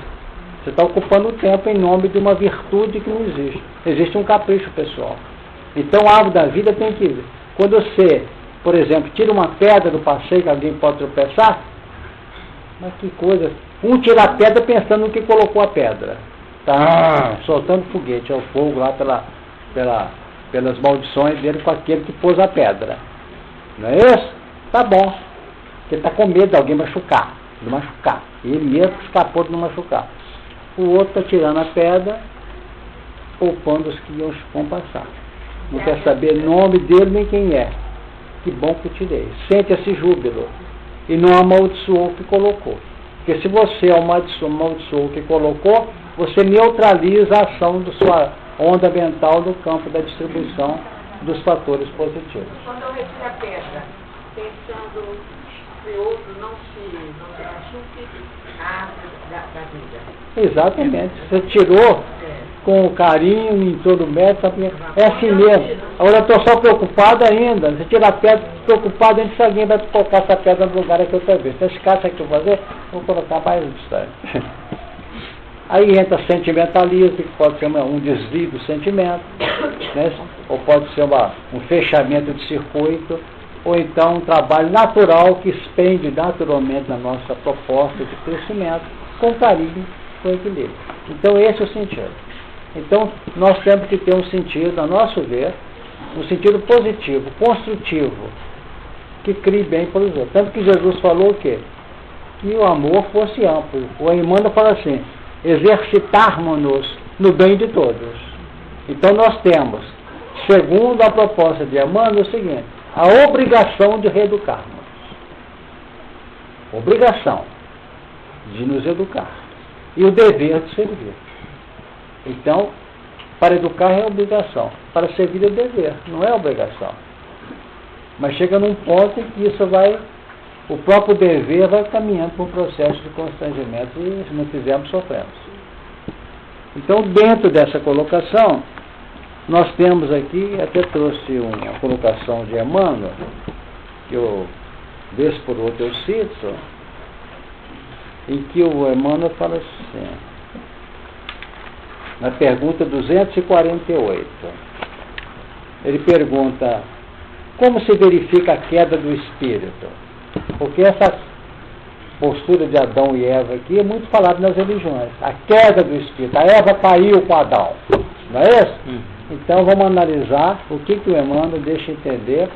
Você está ocupando o tempo em nome de uma virtude que não existe. Existe um capricho pessoal. Então a árvore da vida tem que ir. Quando você, por exemplo, tira uma pedra do passeio que alguém pode tropeçar, mas que coisa. Um tira a pedra pensando no que colocou a pedra. Tá soltando foguete ao fogo lá pelas maldições dele com aquele que pôs a pedra. Não é isso? Tá bom. Porque está com medo de alguém machucar. De machucar. E ele mesmo escapou de não machucar. O outro está tirando a pedra, poupando os que vão passar. Não quer saber nome dele nem quem é. Que bom que eu tirei. Sente esse júbilo. E não amaldiçoou o que colocou. Porque se você amaldiçoou o que colocou, você neutraliza a ação da sua onda mental no campo da distribuição dos fatores positivos. Quando eu retiro a pedra, pensando que o outro não se machuque, a árvore da vida. Exatamente. Você tirou com carinho, em todo método, é assim mesmo. Agora eu estou só preocupado ainda. Você tira a pedra, preocupado em se alguém vai colocar essa pedra no lugar aqui outra vez. Se esse caso aqui eu vou fazer, vou colocar mais distante. Aí entra sentimentalismo, que pode ser um desvio do sentimento, né? Ou pode ser um fechamento de circuito, ou então um trabalho natural que expende naturalmente na nossa proposta de crescimento, com carinho, com equilíbrio. Então esse é o sentido. Então nós temos que ter um sentido, a nosso ver, um sentido positivo, construtivo, que crie bem para os outros. Tanto que Jesus falou o quê? Que o amor fosse amplo. O Emmanuel fala assim, exercitarmos-nos no bem de todos. Então nós temos, segundo a proposta de Emmanuel, o seguinte, a obrigação de reeducarmos. Obrigação de nos educar. E o dever de servir. Então, para educar é obrigação. Para servir é dever, não é obrigação. Mas chega num ponto em que isso vai, o próprio dever vai caminhando para um processo de constrangimento e se não fizermos, sofremos. Então, dentro dessa colocação, nós temos aqui, até trouxe uma colocação de Emmanuel, que eu, vez por outra, eu cito, em que o Emmanuel fala assim, na pergunta 248, ele pergunta, como se verifica a queda do espírito? Porque essa postura de Adão e Eva aqui é muito falada nas religiões. A queda do espírito. A Eva caiu com Adão. Não é isso? Então vamos analisar o que o Emmanuel deixa entender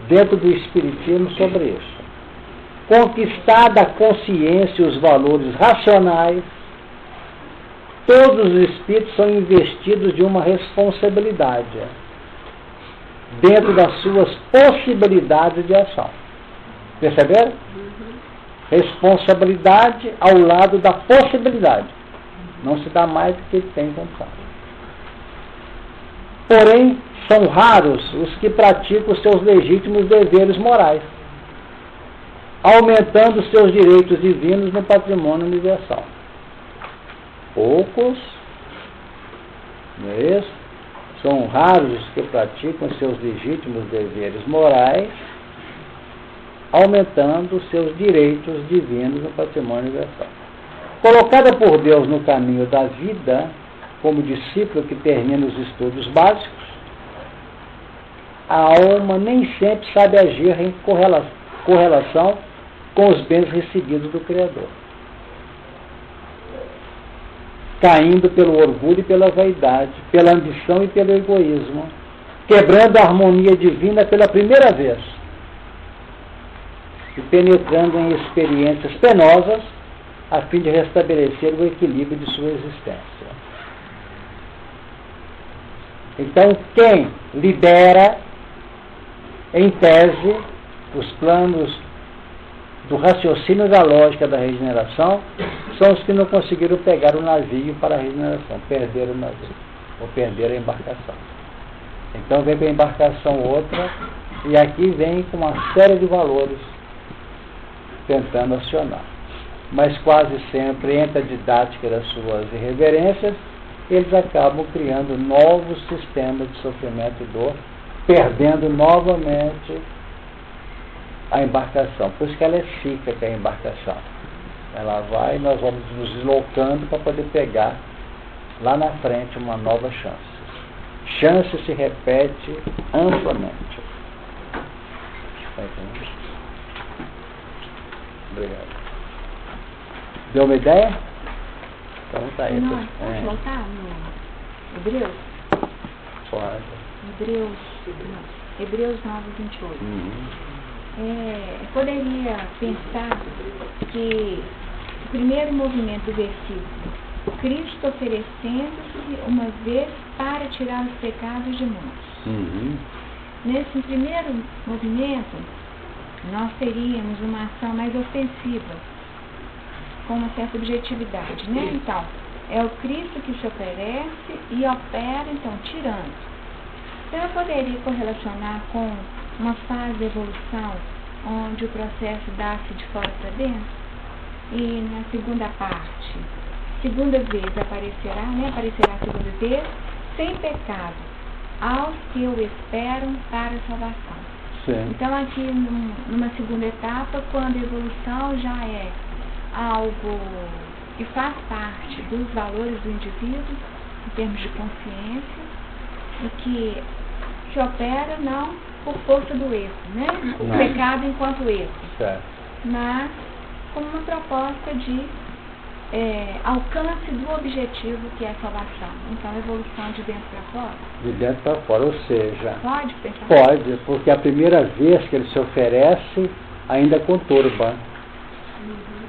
dentro do espiritismo sobre isso. Conquistada a consciência e os valores racionais, todos os espíritos são investidos de uma responsabilidade dentro das suas possibilidades de ação. Perceberam? Responsabilidade ao lado da possibilidade. Não se dá mais do que ele tem condição. Porém, são raros os que praticam os seus legítimos deveres morais, aumentando os seus direitos divinos no patrimônio universal. Poucos, não é isso? São raros os que praticam os seus legítimos deveres morais, aumentando os seus direitos divinos no patrimônio universal. Colocada por Deus no caminho da vida, como discípulo que termina os estudos básicos, a alma nem sempre sabe agir em correlação com os bens recebidos do Criador, caindo pelo orgulho e pela vaidade, pela ambição e pelo egoísmo, quebrando a harmonia divina pela primeira vez e penetrando em experiências penosas a fim de restabelecer o equilíbrio de sua existência. Então, quem lidera, em tese, os planos do raciocínio da lógica da regeneração são os que não conseguiram pegar o navio para a regeneração, perderam o navio, ou perderam a embarcação. Então vem com a embarcação outra, e aqui vem com uma série de valores tentando acionar. Mas quase sempre, entre a didática das suas irreverências, eles acabam criando novos sistemas de sofrimento e dor, perdendo novamente a embarcação. Por isso que ela é cíclica, a embarcação. Ela vai e nós vamos nos deslocando para poder pegar lá na frente uma nova chance. Chance se repete amplamente. Está entendendo? Obrigado. Deu uma ideia? Então tá aí. Não, pode voltar no Hebreus? Pode. Hebreus 9:28. Poderia pensar que o primeiro movimento do versículo, Cristo oferecendo-se uma vez para tirar os pecados de muitos. Nesse primeiro movimento, nós teríamos uma ação mais ofensiva, com uma certa objetividade, né? Então, é o Cristo que se oferece e opera, então, tirando. Então, eu poderia correlacionar com uma fase de evolução onde o processo dá-se de fora para dentro, e na segunda parte, segunda vez aparecerá, né? Aparecerá a segunda vez, sem pecado, aos que o esperam para a salvação. Sim. Então, aqui, numa segunda etapa, quando a evolução já é algo que faz parte dos valores do indivíduo, em termos de consciência, e que se opera não por força do erro, né? O pecado enquanto erro, certo, mas como uma proposta de alcance do objetivo que é a salvação. Então, evolução de dentro para fora? De dentro para fora, ou seja... Pode pensar? Pode, porque a primeira vez que ele se oferece, ainda conturba.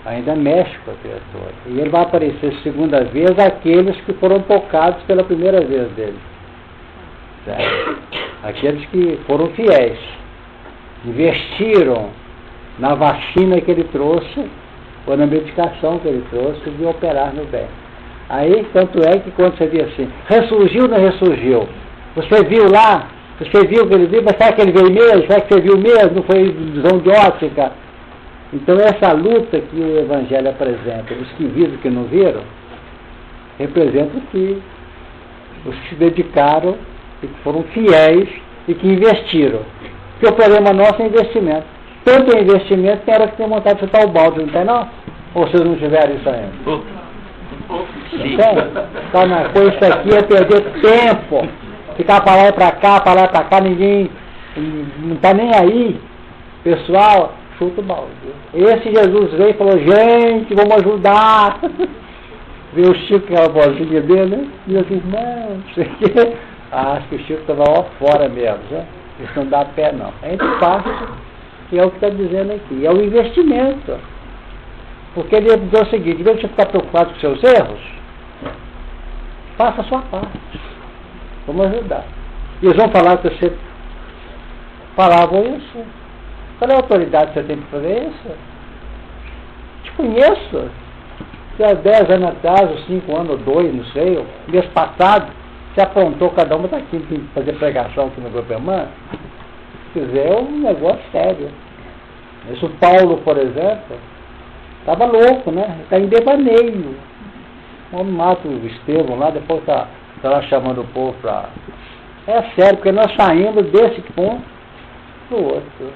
Ainda mexe com a criatura. E ele vai aparecer segunda vez aqueles que foram tocados pela primeira vez dele. Certo? Aqueles que foram fiéis. Investiram na vacina que ele trouxe, ou na medicação que ele trouxe, de operar no bem. Aí, tanto é que quando você vê assim, ressurgiu ou não ressurgiu? Você viu lá? Você viu que ele viu? Mas será que ele veio mesmo? Será que você viu mesmo? Não foi visão de ótica? Então, essa luta que o Evangelho apresenta, os que viram e os que não viram, representa que os que se dedicaram e que foram fiéis e que investiram. Porque o problema nosso é investimento. Tanto investimento que tem hora que tem vontade de chutar o balde, não tem não? Ou vocês não tiveram isso ainda? Então, na coisa, isso aqui é perder tempo. Ficar para lá e para cá, ninguém não está nem aí. Pessoal, chuta o balde. Esse Jesus veio e falou, gente, vamos ajudar. Viu o Chico, aquela vozinha dele, né? E eu disse, não sei o quê. Acho que o Chico estava lá fora mesmo, né? Isso não dá pé, não. A gente parte, que é o que está dizendo aqui. É o investimento. Porque ele diz o seguinte, em vez de você ficar preocupado com seus erros, faça a sua parte. Vamos ajudar. E eles vão falar que você falavam isso. Qual é a autoridade que você tem para fazer isso? Te conheço. Há 10 anos atrás, ou 5 anos, ou 2, não sei, o mês passado, você aprontou, cada uma está aqui para fazer pregação aqui no grupo irmã. Se quiser, é um negócio sério. Isso, o Paulo, por exemplo, estava louco, né? Está em devaneio. Vamos mata o Estevão lá, depois está lá chamando o povo para... É sério, porque nós saímos desse ponto para o outro.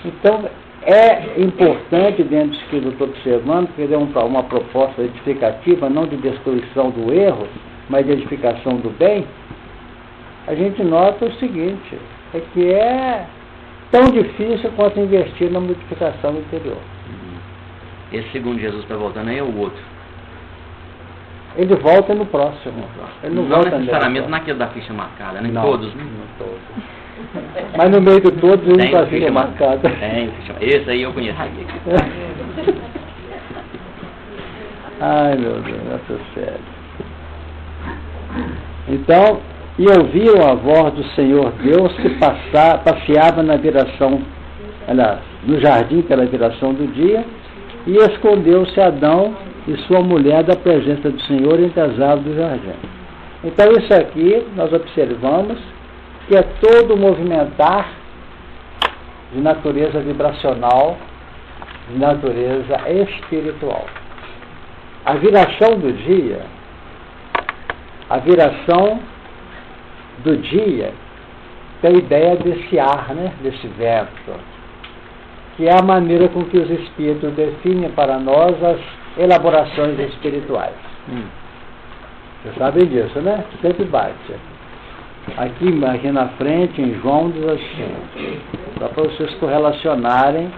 Então, é importante, dentro disso que eu estou observando, porque é uma proposta edificativa, não de destruição do erro, mas de edificação do bem, a gente nota o seguinte, é que é tão difícil quanto investir na modificação interior. Esse segundo Jesus está voltando aí ou o outro? Ele volta no próximo. Ele não volta necessariamente naquele da ficha marcada, né? Não, todos. Não todos. Mas no meio de todos ele está ficha marcada. Tem, esse aí eu conheço. Ai, meu Deus, essa sério. Então, e ouviram a voz do Senhor Deus que passeava na viração, no jardim pela viração do dia, e escondeu-se Adão e sua mulher da presença do Senhor entre as árvores do jardim. Então isso aqui nós observamos que é todo movimentar de natureza vibracional, de natureza espiritual. A viração do dia tem a ideia desse ar, né? Desse vento, que é a maneira com que os espíritos definem para nós as elaborações espirituais. Vocês sabem disso, né? Sempre bate. Aqui na frente, em João, diz assim, só para vocês correlacionarem,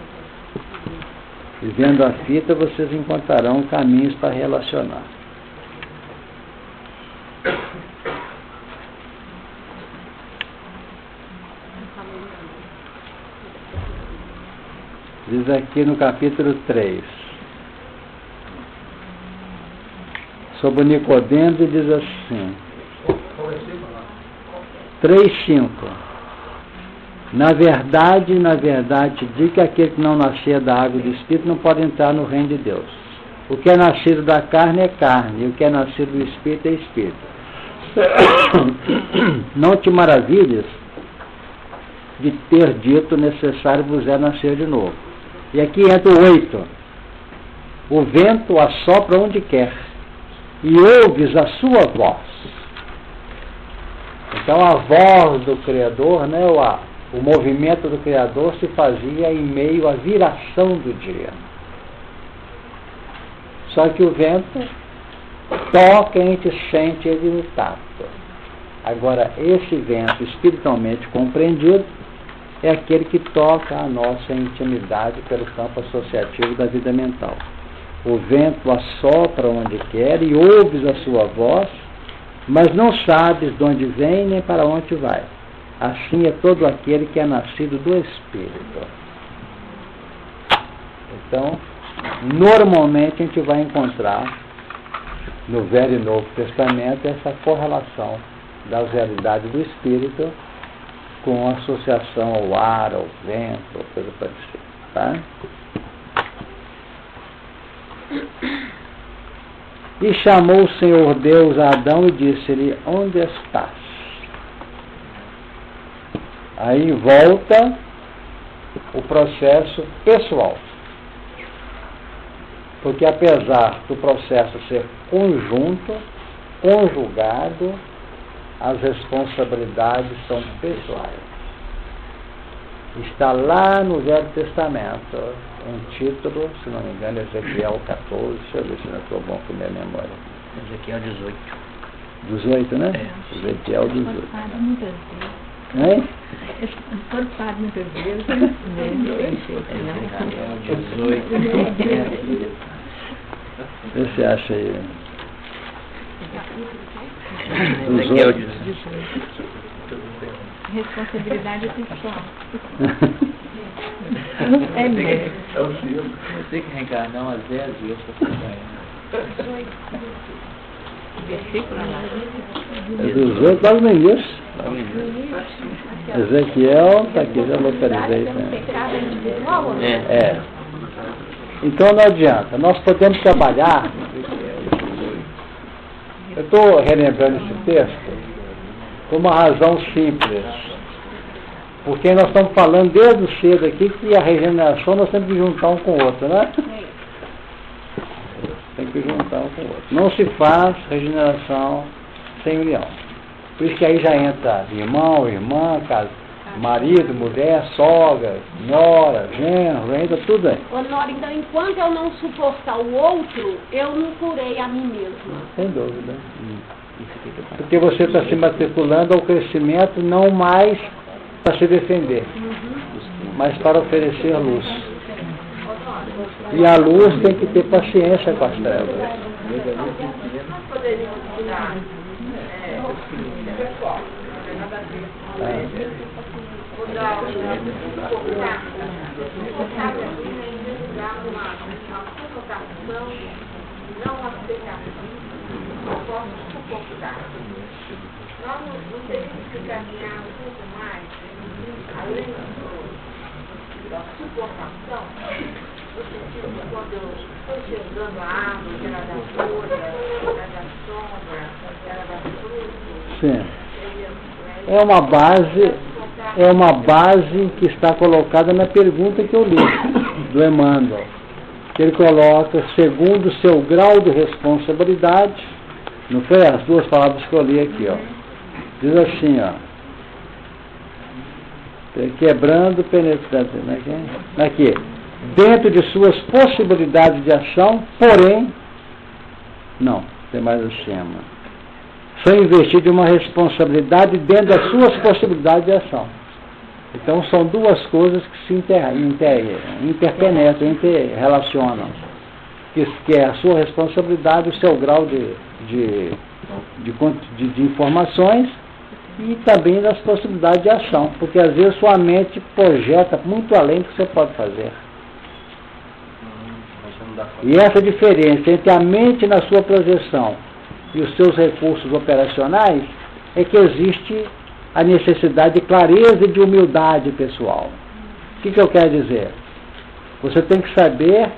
e vendo a fita, vocês encontrarão caminhos para relacionar. Diz aqui no capítulo 3, sobre o Nicodemo, diz assim, 3:5. Na verdade, digo que aquele que não nascer da água e do Espírito não pode entrar no reino de Deus. O que é nascido da carne é carne, e o que é nascido do Espírito é Espírito. Não te maravilhes de ter dito necessário vos é nascer de novo. E aqui entra o 8. O vento assopra onde quer, e ouves a sua voz. Então a voz do Criador, né, o movimento do Criador se fazia em meio à viração do dia. Só que o vento toca e a gente sente ele no tato. Agora, esse vento espiritualmente compreendido é aquele que toca a nossa intimidade pelo campo associativo da vida mental. o vento assopra onde quer e ouves a sua voz, mas não sabes de onde vem nem para onde vai. Assim é todo aquele que é nascido do Espírito. Então, normalmente a gente vai encontrar no Velho e Novo Testamento essa correlação das realidades do Espírito com associação ao ar, ao vento, ou coisa parecida. Tá? E chamou o Senhor Deus a Adão e disse-lhe: onde estás? Aí volta o processo pessoal. Porque apesar do processo ser conjunto, conjugado, as responsabilidades são pessoais. Está lá no Velho Testamento, um título, se não me engano, Ezequiel 14, deixa eu ver se não estou bom com minha memória. Ezequiel 18. 18, né? É. Ezequiel 18. Esforçado muitas vezes. Hein? Esforçado muitas vezes. Ezequiel 18. Vê se acha aí. Ezequiel 18. Responsabilidade pessoal. É mesmo. Eu tenho que reencarnar umas 10 vezes para ficar. Versículo É 18, quase no início. Ezequiel, está aqui, já localizei. Né? É. Então não adianta, nós podemos trabalhar. Eu estou relembrando esse texto por uma razão simples. Porque nós estamos falando desde cedo aqui que a regeneração nós temos que juntar um com o outro, né? Tem que juntar um com o outro. Não se faz regeneração sem união. Por isso que aí já entra irmão, irmã, marido, mulher, sogra, nora, genro, entra tudo aí. Ô Nora, então enquanto eu não suportar o outro, eu não curei a mim mesma. Sem dúvida. Porque você está se matriculando ao crescimento não mais para se defender, mas para oferecer luz. E a luz tem que ter paciência com as trevas. Nós poderíamos mudar pessoal, mudar uma suportação, não aceitação, não posso suportar. Nós não teríamos que caminhar um pouco mais, além da suportação, no sentido de quando eu estou chegando a árvore, ela dá folha, ela dá sombra, ela dá fruto. Sim. É uma base que está colocada na pergunta que eu li, do Emmanuel. Que ele coloca, segundo o seu grau de responsabilidade, não foi as duas palavras que eu li aqui, ó. Diz assim, ó. Quebrando, penetrando, aqui. Dentro de suas possibilidades de ação, porém, não, tem mais acima. Foi investido em uma responsabilidade dentro das suas possibilidades de ação. Então são duas coisas que se interpenetram, interrelacionam. Que é a sua responsabilidade, o seu grau de informações e também das possibilidades de ação. Porque às vezes sua mente projeta muito além do que você pode fazer. E essa diferença entre a mente na sua projeção e os seus recursos operacionais é que existe a necessidade de clareza e de humildade pessoal. O que eu quero dizer? Você tem que saber,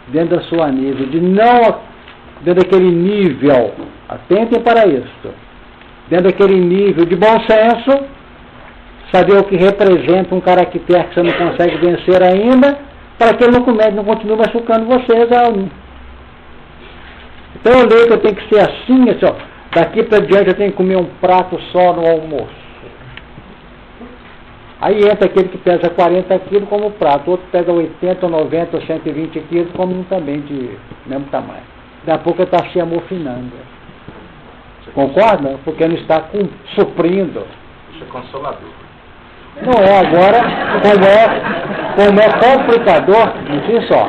dentro da sua nível, dentro daquele nível, atentem para isso, dentro daquele nível de bom senso, saber o que representa um caractere que você não consegue vencer ainda, para que ele não continue machucando vocês. Então eu leio que eu tenho que ser assim, ó, daqui para diante eu tenho que comer um prato só no almoço. Aí entra aquele que pesa 40 quilos como prato, outro pega 80, 90, 120 quilos como um também de mesmo tamanho. Daqui a pouco está se amofinando. Concorda? Porque não está suprindo. Isso é consolador. Não é agora, como é complicador, não sei só.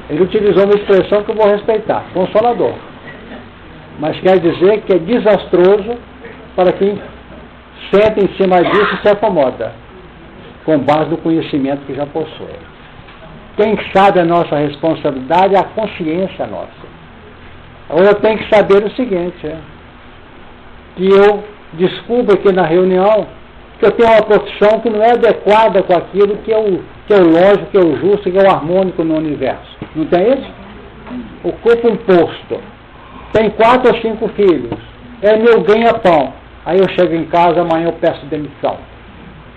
Ele utilizou uma expressão que eu vou respeitar, consolador. Mas quer dizer que é desastroso para quem senta em cima disso e se acomoda, com base no conhecimento que já possui. Quem sabe a nossa responsabilidade é a consciência nossa. Ou eu tenho que saber o seguinte, que eu descubro aqui na reunião que eu tenho uma profissão que não é adequada com aquilo que é o lógico, que é o justo, que é o harmônico no universo. Não tem isso? Ocupa um posto, tem 4 ou 5 filhos, é meu ganha-pão. Aí eu chego em casa, amanhã eu peço demissão.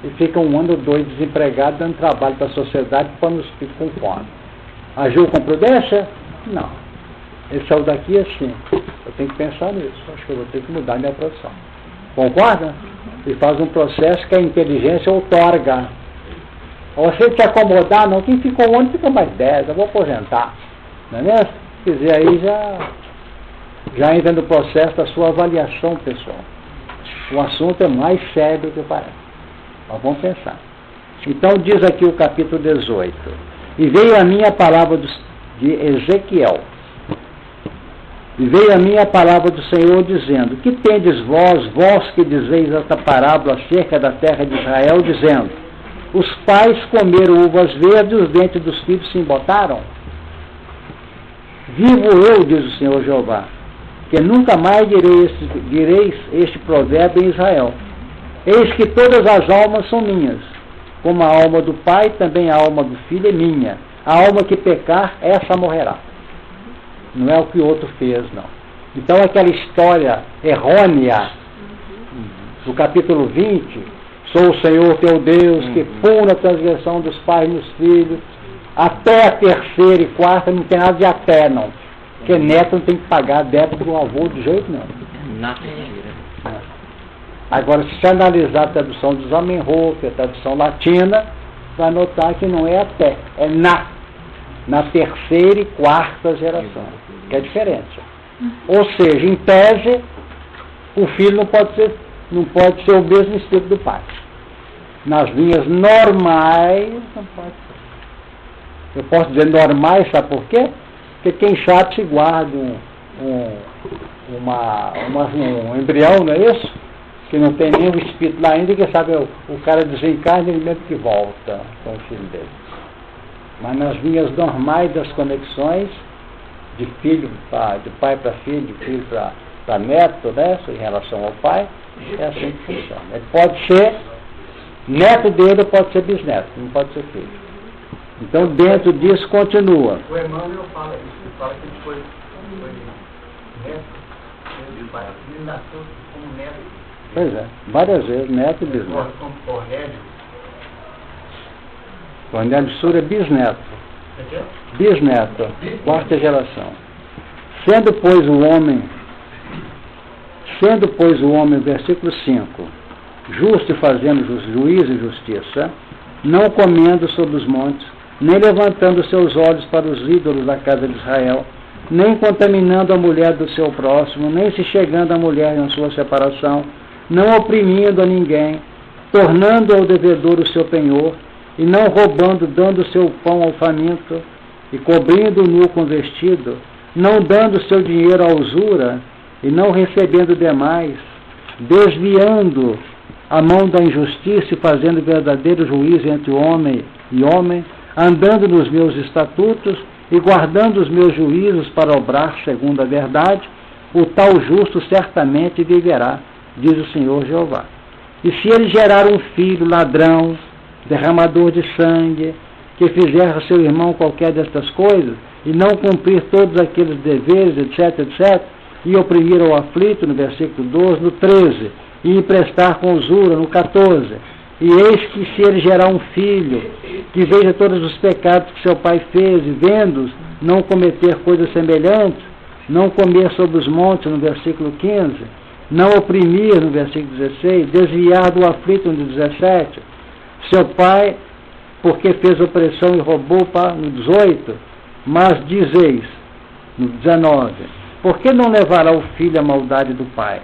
E fica 1 ano ou 2 desempregado, dando trabalho para a sociedade, para nos filhos com fome. Agiu com prudência? Não. Ele saiu daqui assim. Eu tenho que pensar nisso. Acho que eu vou ter que mudar minha profissão. Concorda? E faz um processo que a inteligência outorga. Ou se te acomodar, não. Quem ficou 1 ano fica mais 10. Eu vou aposentar. Não é mesmo? Quer dizer, aí já entra no processo da sua avaliação pessoal. O assunto é mais sério do que parece. Mas vamos pensar. Então diz aqui o capítulo 18. E veio a mim a palavra de Ezequiel. E veio a mim a palavra do Senhor dizendo: que tendes vós que dizeis esta parábola acerca da terra de Israel, dizendo: os pais comeram uvas verdes e os dentes dos filhos se embotaram? Vivo eu, diz o Senhor Jeová, que nunca mais direis este provérbio em Israel. Eis que todas as almas são minhas, como a alma do pai, também a alma do filho é minha. A alma que pecar, essa morrerá. Não é o que o outro fez, não. Então aquela história errônea do capítulo 20, sou o Senhor teu Deus, que pune a transgressão dos pais nos filhos, até a 3ª e 4ª, não tem nada de até, não. Porque neto não tem que pagar débito do avô de jeito nenhum. Na terceira. Agora, se você analisar a tradução de Zamenhof, a tradução latina, vai notar que não é até, é na 3ª e 4ª geração, que é diferente. Ou seja, em tese, o filho não pode ser o mesmo espírito do pai. Nas linhas normais, não pode ser. Eu posso dizer normais, sabe por quê? Porque quem sabe se guarda um embrião, não é isso? Que não tem nenhum espírito lá ainda, que sabe, o cara desencarna ele mesmo que volta com o filho dele. Mas nas linhas normais das conexões, de pai para filho, de filho para neto, né, em relação ao pai, é assim que funciona. Ele pode ser neto dele ou pode ser bisneto, não pode ser filho. Então, dentro disso, continua. O Emmanuel fala isso, ele fala que ele foi neto do pai, ele nasceu como neto. Pois é, várias vezes, neto e bisneto. Cornélio Sura é bisneto. Bisneto, 4ª geração. Sendo, pois, o homem, versículo 5, justo e fazendo juízo e justiça, não comendo sobre os montes, nem levantando seus olhos para os ídolos da casa de Israel, nem contaminando a mulher do seu próximo, nem se chegando à mulher na sua separação, não oprimindo a ninguém, tornando ao devedor o seu penhor, e não roubando, dando o seu pão ao faminto, e cobrindo o nu com vestido, não dando seu dinheiro à usura, e não recebendo demais, desviando a mão da injustiça e fazendo verdadeiro juízo entre homem e homem, andando nos meus estatutos e guardando os meus juízos para obrar segundo a verdade, o tal justo certamente viverá, diz o Senhor Jeová. E se ele gerar um filho ladrão, derramador de sangue, que fizer a seu irmão qualquer destas coisas, e não cumprir todos aqueles deveres, etc., etc., e oprimir ao aflito, no versículo 12, no 13, e emprestar com usura, no 14, e eis que se ele gerar um filho, que veja todos os pecados que seu pai fez, e vendo-os, não cometer coisas semelhantes, não comer sobre os montes, no versículo 15, não oprimir, no versículo 16, desviar do aflito, no 17, seu pai, porque fez opressão e roubou, no 18, mas dizeis, no 19, por que não levará o filho à maldade do pai?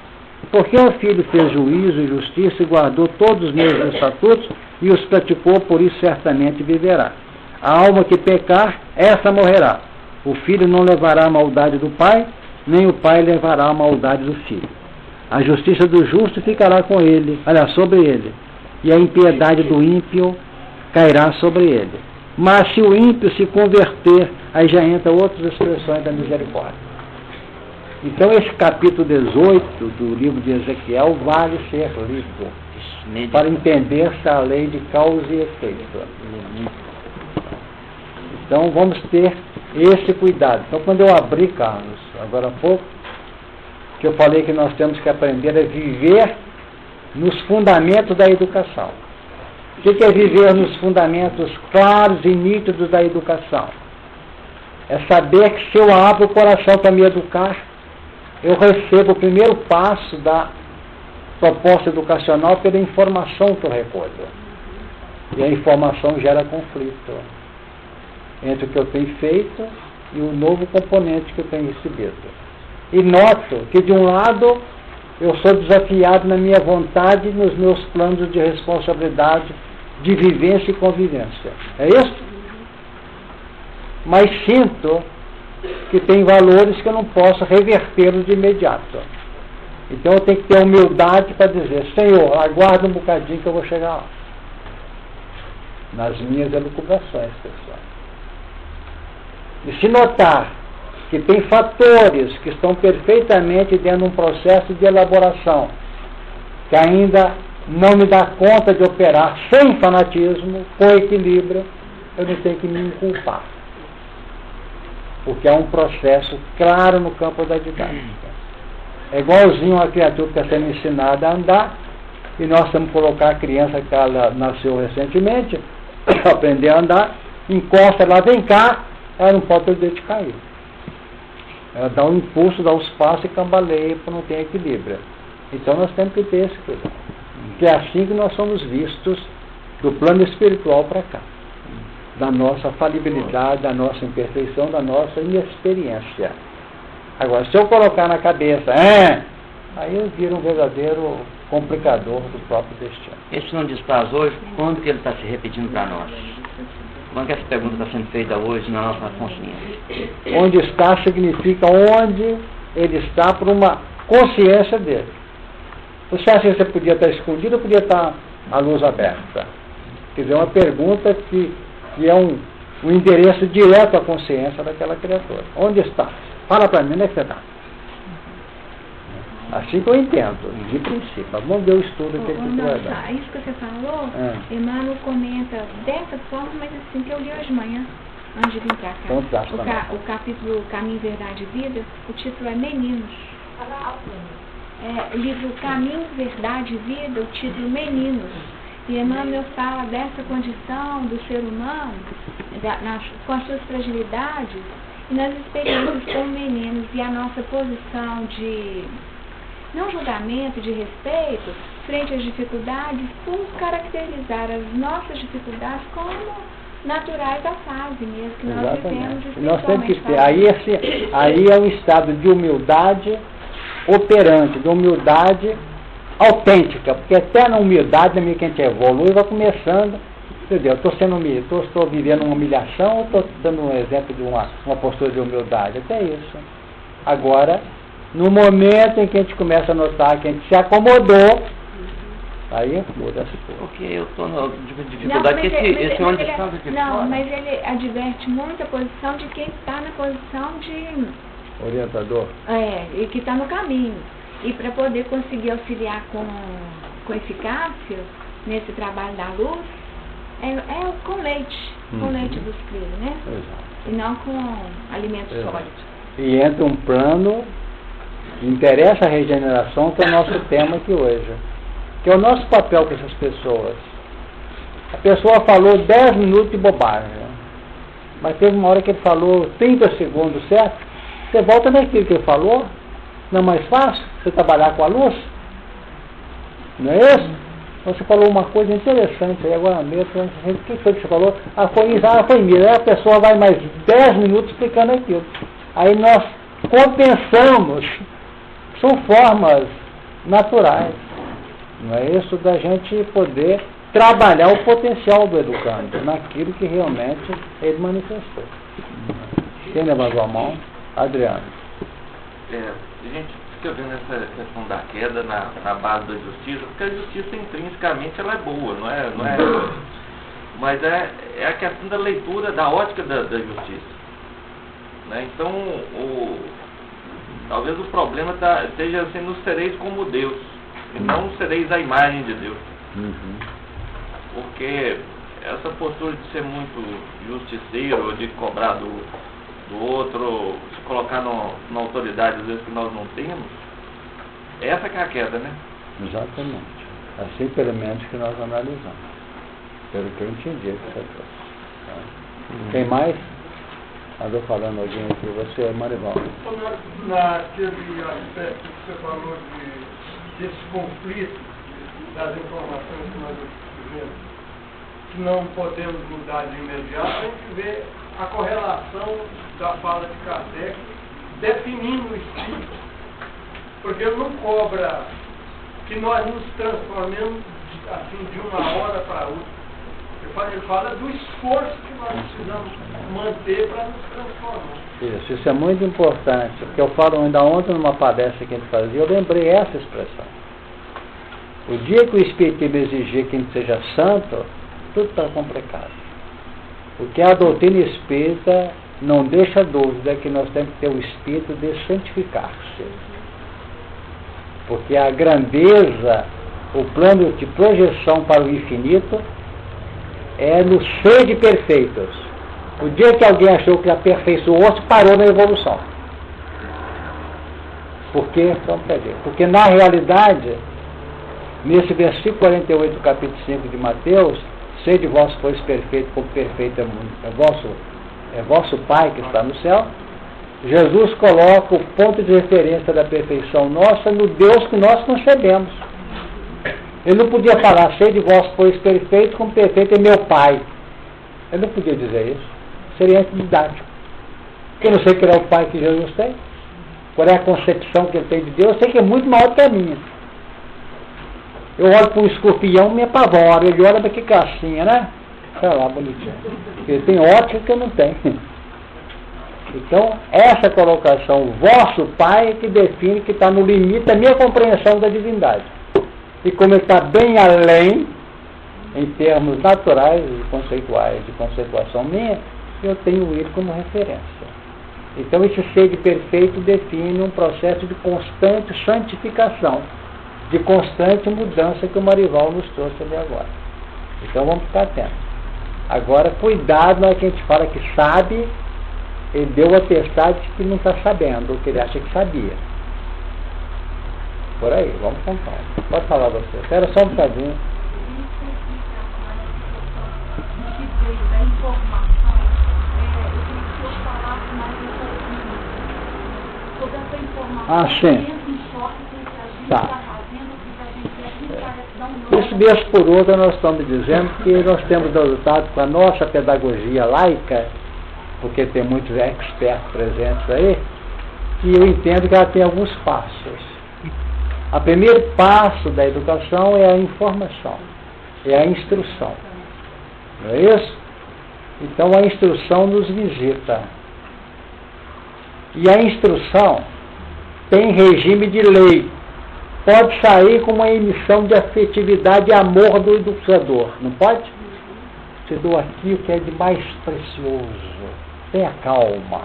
Porque o filho fez juízo e justiça e guardou todos os meus estatutos e os praticou, por isso certamente viverá. A alma que pecar, essa morrerá. O filho não levará a maldade do pai, nem o pai levará a maldade do filho. A justiça do justo ficará com ele, sobre ele, e a impiedade do ímpio cairá sobre ele. Mas se o ímpio se converter, aí já entra outras expressões da misericórdia. Então esse capítulo 18 do livro de Ezequiel vale ser lido para entender essa lei de causa e efeito. Então vamos ter esse cuidado. Então quando eu abri, Carlos, agora há pouco, que eu falei que nós temos que aprender a viver nos fundamentos da educação. O que é viver nos fundamentos claros e nítidos da educação? É saber que se eu abro o coração para me educar, eu recebo o primeiro passo da proposta educacional pela informação que eu recolho. E a informação gera conflito entre o que eu tenho feito e o novo componente que eu tenho recebido. E noto que, de um lado, eu sou desafiado na minha vontade, nos meus planos de responsabilidade, de vivência e convivência. É isso? Mas sinto que tem valores que eu não posso revertê-los de imediato. Então eu tenho que ter humildade para dizer: Senhor, aguarda um bocadinho que eu vou chegar lá. Nas minhas elucubrações, pessoal. E se notar que tem fatores que estão perfeitamente dentro de um processo de elaboração, que ainda não me dá conta de operar sem fanatismo, com equilíbrio, eu não tenho que me inculpar. Porque é um processo claro no campo da didática. É igualzinho uma criatura que está sendo ensinada a andar, e nós temos que colocar a criança que ela nasceu recentemente, aprender a andar, encosta lá, vem cá, ela não pode ter o dedo de cair. Ela dá um impulso, dá os passos e cambaleia para não ter equilíbrio. Então nós temos que ter esse cuidado. Que é assim que nós somos vistos do plano espiritual para cá. Da nossa falibilidade, da nossa imperfeição, da nossa inexperiência. Agora, se eu colocar na cabeça, aí eu viro um verdadeiro complicador do próprio destino. Esse não desfaz hoje, quando que ele está se repetindo para nós? Quando que essa pergunta está sendo feita hoje na nossa consciência? Onde está significa onde ele está por uma consciência dele. Você acha que você podia estar escondido ou podia estar à luz aberta? Quer dizer, uma pergunta que é um endereço direto à consciência daquela criatura. Onde está? Fala para mim, onde é que você está? Assim que eu entendo, de princípio. Vamos ver o estudo que ele vai dar. Isso que você falou, Emmanuel comenta dessa forma, mas assim que eu li hoje de manhã, antes de vir para cá. O capítulo Caminho, Verdade e Vida, o título é Meninos. O livro Caminho, Verdade e Vida, o título Meninos. E Emmanuel fala dessa condição do ser humano, com as suas fragilidades, e nas experiências com meninos, e a nossa posição de não julgamento, de respeito, frente às dificuldades, por caracterizar as nossas dificuldades como naturais da fase mesmo, que nós vivemos espiritualmente. Nós temos que ter, aí é um estado de humildade operante, de humildade autêntica, porque até na humildade, na medida que a gente evolui, vai começando, entendeu? Estou vivendo uma humilhação ou estou dando um exemplo de uma postura de humildade? Até isso. Agora, no momento em que a gente começa a notar que a gente se acomodou, aí muda essa coisa. Porque eu estou na dificuldade, que esse onde está aqui Não, fora. mas ele adverte muito a posição de quem está na posição de orientador. E que está no caminho. E para poder conseguir auxiliar com eficácia nesse trabalho da luz, com leite, com leite dos filhos, né? Exato. E não com alimentos sólidos. E entra um plano que interessa a regeneração, que é o nosso tema aqui hoje. Que é o nosso papel para essas pessoas. A pessoa falou 10 minutos de bobagem, mas teve uma hora que ele falou 30 segundos, certo? Você volta naquilo que ele falou. Não é mais fácil você trabalhar com a luz? Não é isso? Você falou uma coisa interessante aí agora mesmo. O que foi que você falou? Foi isso, foi mesmo. Aí a pessoa vai mais 10 minutos explicando aquilo. Aí nós compensamos. São formas naturais. Não é isso da gente poder trabalhar o potencial do educando naquilo que realmente ele manifestou. Quem levantou a mão? Adriano. A gente fica vendo essa questão da queda na base da justiça, porque a justiça intrinsecamente ela é boa, não é? Mas é a questão da leitura, da ótica da justiça. Né? Então, talvez o problema esteja assim, não sereis como Deus, e não sereis a imagem de Deus. Porque essa postura de ser muito justiceiro, de cobrar do outro, se colocar na autoridade, às vezes, que nós não temos, essa que é a queda, né? Exatamente. Assim, pelo menos, que nós analisamos. Pelo que eu entendi que você trouxe. Tem mais? Andou falando alguém aqui, você, Marival. Naquele aspecto que você falou desse conflito das informações que nós vivemos, que não podemos mudar de imediato, a gente vê a correlação da fala de Kardec definindo o espírito, porque ele não cobra que nós nos transformemos assim, de uma hora para outra. Ele fala do esforço que nós precisamos manter para nos transformar. Isso é muito importante, porque eu falo ainda ontem numa palestra que a gente fazia, eu lembrei essa expressão. O dia que o Espiritismo exigir que a gente seja santo, tudo está complicado. Porque a doutrina espírita não deixa dúvida que nós temos que ter o espírito de santificar-se. Porque a grandeza, o plano de projeção para o infinito, é no ser de perfeitos. O dia que alguém achou que aperfeiçoou-se, parou na evolução. Por quê? Vamos ver. Porque na realidade, nesse versículo 48 do capítulo 5 de Mateus, sede vós, pois, perfeito, como perfeito é vosso Pai que está no céu, Jesus coloca o ponto de referência da perfeição nossa no Deus que nós concebemos. Ele não podia falar, sede vós, pois, perfeito, como perfeito é meu Pai. Ele não podia dizer isso. Seria antididático. Eu não sei qual é o Pai que Jesus tem. Qual é a concepção que ele tem de Deus. Eu sei que é muito maior do que a minha. Eu olho para um escorpião e me apavoro. Ele olha para que caixinha, né? Olha lá, bonitinho. Ele tem ótica que eu não tenho. Então, essa colocação, vosso Pai, é que define que está no limite da minha compreensão da divindade. E como ele está bem além, em termos naturais e conceituais, de conceituação minha, eu tenho ele como referência. Então, esse ser de perfeito define um processo de constante santificação, de constante mudança que o Marival nos trouxe ali agora. Então, vamos ficar atentos. Agora, cuidado na hora que a gente fala que sabe, ele deu o atestado de que não está sabendo, o que ele acha que sabia. Por aí, vamos com calma. Pode falar você. Espera só um bocadinho. Ah, sim. Tá. Isso vez por outra nós estamos dizendo que nós temos resultado com a nossa pedagogia laica, porque tem muitos expertos presentes aí, que eu entendo que ela tem alguns passos. O primeiro passo da educação é a informação, é a instrução. Não é isso? Então a instrução nos visita. E a instrução tem regime de lei. Pode sair com uma emissão de afetividade e amor do educador. Não pode? Te dou aqui o que é de mais precioso. Tenha calma.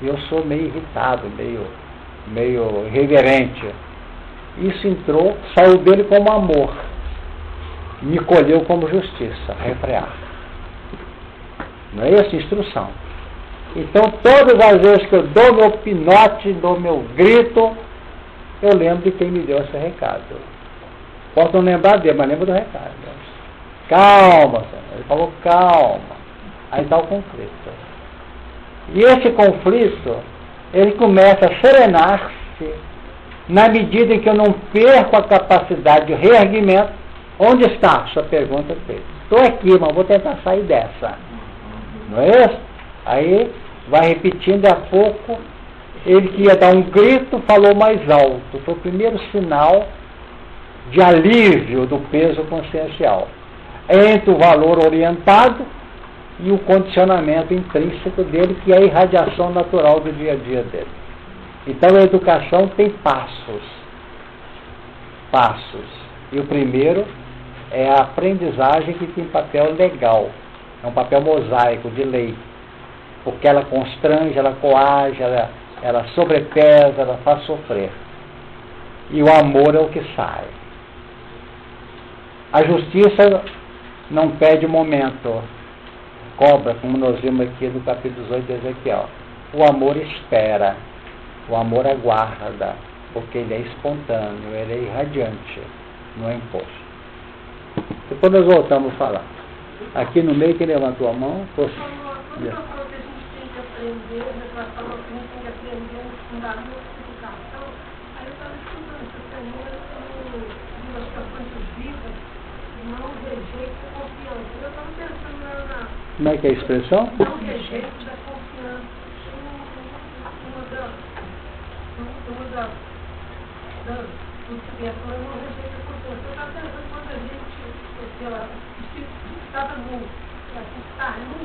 Eu sou meio irritado, meio irreverente. Isso entrou, saiu dele como amor. Me colheu como justiça, refrear. Não é essa instrução. Então, todas as vezes que eu dou meu pinote, dou meu grito, eu lembro de quem me deu esse recado. Posso não lembrar dele, mas lembro do recado. Calma, Senhor. Ele falou calma. Aí está o conflito. E esse conflito, ele começa a serenar-se na medida em que eu não perco a capacidade de reerguimento. Onde está? Sua pergunta é feita. Estou aqui, mas vou tentar sair dessa. Não é isso? Aí vai repetindo, a pouco ele que ia dar um grito falou mais alto. Foi o primeiro sinal de alívio do peso consciencial. Entre o valor orientado e o condicionamento intrínseco dele, que é a irradiação natural do dia a dia dele. Então a educação tem passos. E o primeiro é a aprendizagem, que tem papel legal, é um papel mosaico de lei, porque ela constrange, ela coage, ela sobrepesa, ela faz sofrer. E o amor é o que sai. A justiça não pede momento, cobra, como nós vimos aqui no capítulo 18 de Ezequiel. O amor espera, o amor aguarda, porque ele é espontâneo, ele é irradiante, não é imposto. Depois nós voltamos a falar. Aqui no meio, quem levantou a mão? Poxa. Quando eu falo que a gente tem que aprender, nós falamos que a gente tem que aprender no fundamento da educação, aí eu estava estudando essa semana de umas questões vivas, não rejeito da confiança. Eu estava pensando na... Como é que é a expressão? Não rejeito da confiança. Uma das explicações não rejeito da confiança. Eu estava pensando quando a gente estava nu, estar nu,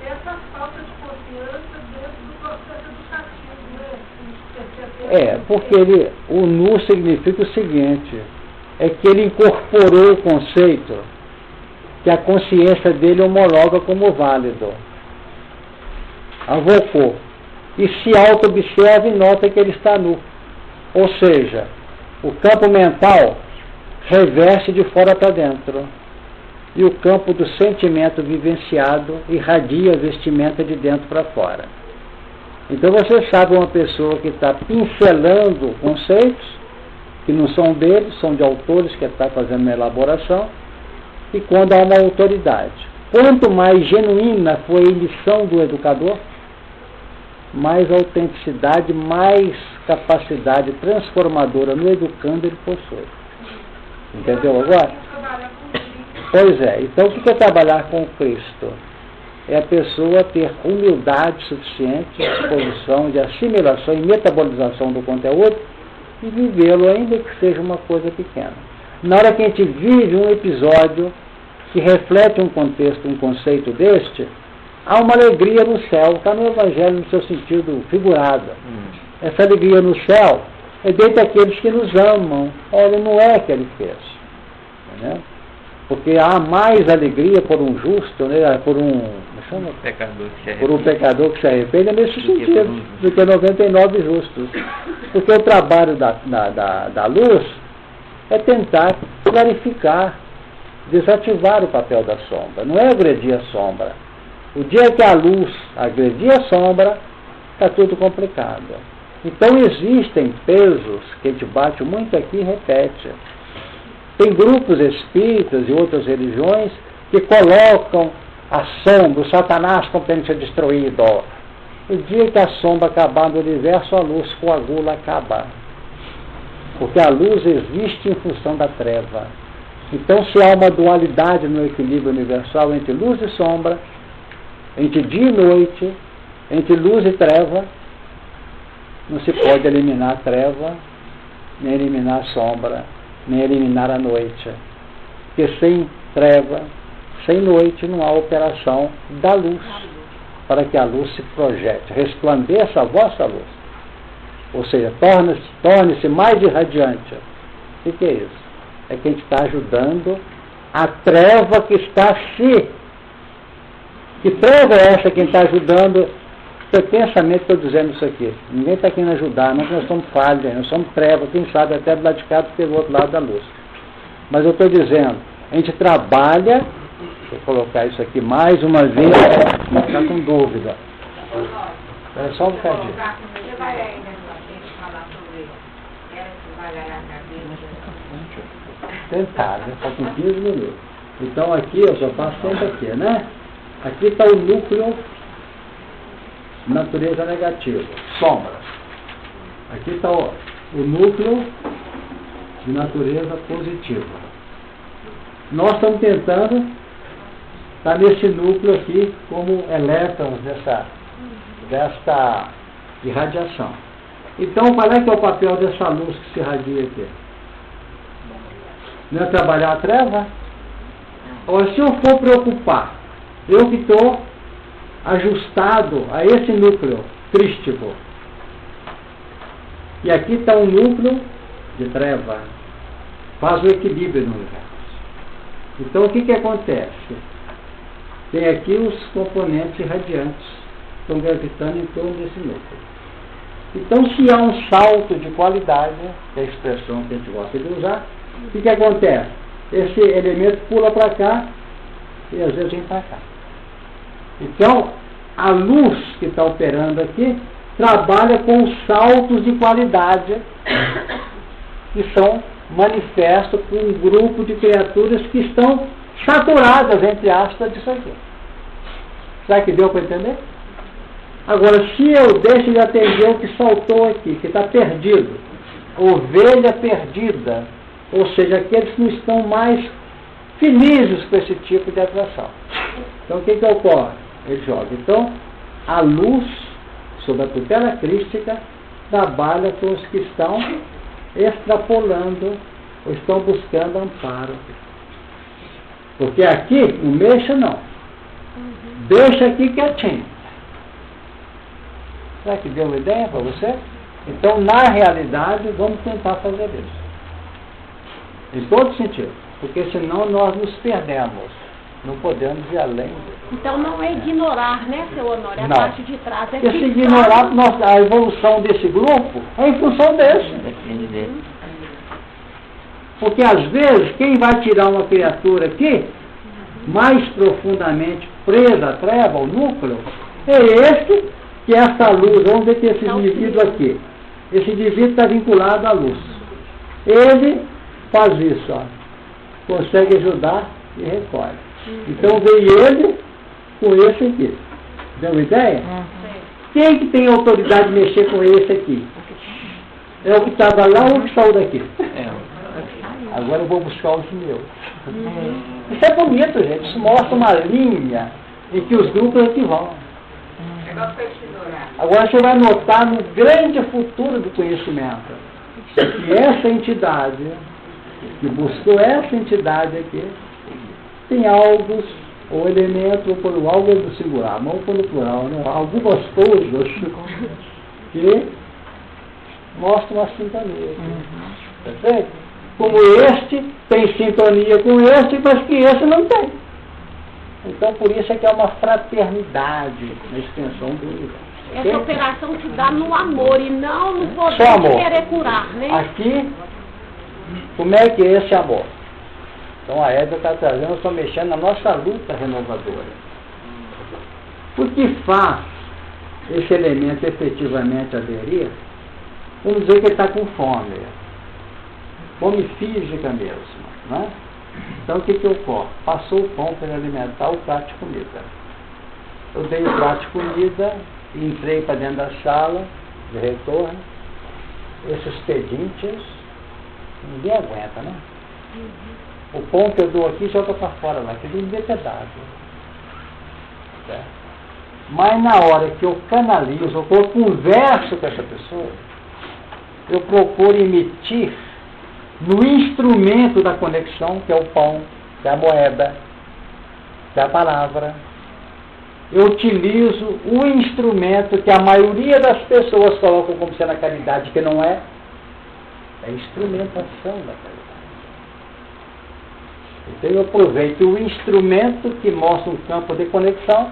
essa falta de confiança dentro do processo educativo, né? Porque o nu significa o seguinte, é que ele incorporou o conceito que a consciência dele homologa como válido. Avocou. E se auto-observa e nota que ele está nu. Ou seja, o campo mental reveste de fora para dentro. E o campo do sentimento vivenciado irradia a vestimenta de dentro para fora. Então você sabe uma pessoa que está pincelando conceitos, que não são dele, são de autores que está fazendo uma elaboração, e quando há uma autoridade. Quanto mais genuína foi a lição do educador, mais autenticidade, mais capacidade transformadora no educando ele possui. Entendeu agora? Pois é, então o que é trabalhar com o Cristo? É a pessoa ter humildade suficiente, disposição de assimilação e metabolização do conteúdo e vivê-lo, ainda que seja uma coisa pequena. Na hora que a gente vive um episódio que reflete um contexto, um conceito deste, há uma alegria no céu, está no Evangelho no seu sentido figurado. Essa alegria no céu é dentre aqueles que nos amam. Olha, não é que ele fez. Entendeu? Porque há mais alegria por um justo, né, por um pecador que se arrepende, é nesse sentido, do que 99 justos. Porque o trabalho da luz é tentar clarificar, desativar o papel da sombra, não é agredir a sombra. O dia que a luz agredir a sombra, está tudo complicado. Então existem pesos que a gente bate muito aqui e repete. Tem grupos espíritas e outras religiões que colocam a sombra, o Satanás como tendo sido destruído. O dia que a sombra acabar no universo, a luz coagula acaba. Porque a luz existe em função da treva. Então, se há uma dualidade no equilíbrio universal entre luz e sombra, entre dia e noite, entre luz e treva, não se pode eliminar a treva, nem eliminar a sombra, nem eliminar a noite. Porque sem treva, sem noite, não há operação da luz, para que a luz se projete, resplandeça a vossa luz. Ou seja, torne-se mais irradiante. O que é isso? É que a gente está ajudando a treva que está se... Que treva é essa que está ajudando? Pensamento, estou dizendo isso aqui. Ninguém está querendo ajudar, nós somos falhos, nós somos treva, quem sabe até do lado de cá pelo outro lado da luz. Mas eu estou dizendo, a gente trabalha, deixa eu colocar isso aqui mais uma vez, não ficar com dúvida. É só um bocadinho. Você vai ainda falar sobre trabalhar a cabeça? Tentar, né? Só com 15 minutos. Então aqui, eu só faço sempre aqui, né? Aqui está o núcleo natureza negativa, sombras. Aqui está o núcleo de natureza positiva. Nós estamos tentando estar nesse núcleo aqui como elétrons desta irradiação. Então, qual é que é o papel dessa luz que se irradia aqui? Não é trabalhar a treva? Ou se eu for preocupar, eu que estou ajustado a esse núcleo crístico. E aqui está um núcleo de treva, faz o equilíbrio no universo. Então o que acontece? Tem aqui os componentes irradiantes, estão gravitando em torno desse núcleo. Então, se há um salto de qualidade, que é a expressão que a gente gosta de usar, o que acontece? Esse elemento pula para cá e às vezes vem para cá. Então, a luz que está operando aqui trabalha com saltos de qualidade que são manifestos por um grupo de criaturas que estão saturadas, entre aspas, disso aqui. Será que deu para entender? Agora, se eu deixo de atender o que saltou aqui, que está perdido, ovelha perdida, ou seja, aqueles que não estão mais felizes com esse tipo de atração. Então, o que ocorre? Ele joga. Então, a luz, sob a tutela crística, trabalha com os que estão extrapolando ou estão buscando amparo. Porque aqui, não mexa não. Deixa aqui quietinho. Será que deu uma ideia para você? Então, na realidade, vamos tentar fazer isso. Em todo sentido. Porque senão nós nos perdemos. Não podemos ir além disso. Então não é ignorar, né, seu Honório? A não. parte de trás é porque se ignorar a evolução desse grupo, é em função desse. Porque às vezes, quem vai tirar uma criatura aqui, mais profundamente presa à treva, ao núcleo, é esse, que é essa luz. Vamos ver que esse indivíduo aqui. Esse indivíduo está vinculado à luz. Ele faz isso, ó. Consegue ajudar e recolhe. Então veio ele com esse aqui. Deu uma ideia? Quem que tem autoridade de mexer com esse aqui? É o que estava lá ou o que saiu daqui? Agora eu vou buscar os meus. Isso é bonito, gente. Isso mostra uma linha em que os grupos aqui vão. Agora você vai notar no grande futuro do conhecimento que essa entidade, que buscou essa entidade aqui, tem algo, ou elemento, ou por algo do singular, não pelo plural, né? Algo gostoso que mostra uma sintonia. Perfeito? Como este tem sintonia com este, mas que esse não tem. Então, por isso é que é uma fraternidade na extensão do universo. Essa operação se dá no amor e não no poder só amor. De querer curar, né? Aqui, como é que é esse amor? Então a Eda está trazendo, nós estamos mexendo na nossa luta renovadora. O que faz esse elemento efetivamente aderir? Vamos dizer que ele está com fome. Fome física mesmo. Né? Então o que ocorre? Passou o pão para ele alimentar o prato de comida. Eu dei o prato de comida e entrei para dentro da sala de retorno. Esses pedintes, ninguém aguenta, né? O pão que eu dou aqui joga para fora lá, que não vê pedaço. Certo? Mas na hora que eu canalizo, eu converso com essa pessoa, eu procuro emitir no instrumento da conexão, que é o pão, que é a moeda, que é a palavra, eu utilizo o instrumento que a maioria das pessoas colocam como sendo a caridade, que não é, é a instrumentação da caridade. Então eu aproveito o instrumento que mostra um campo de conexão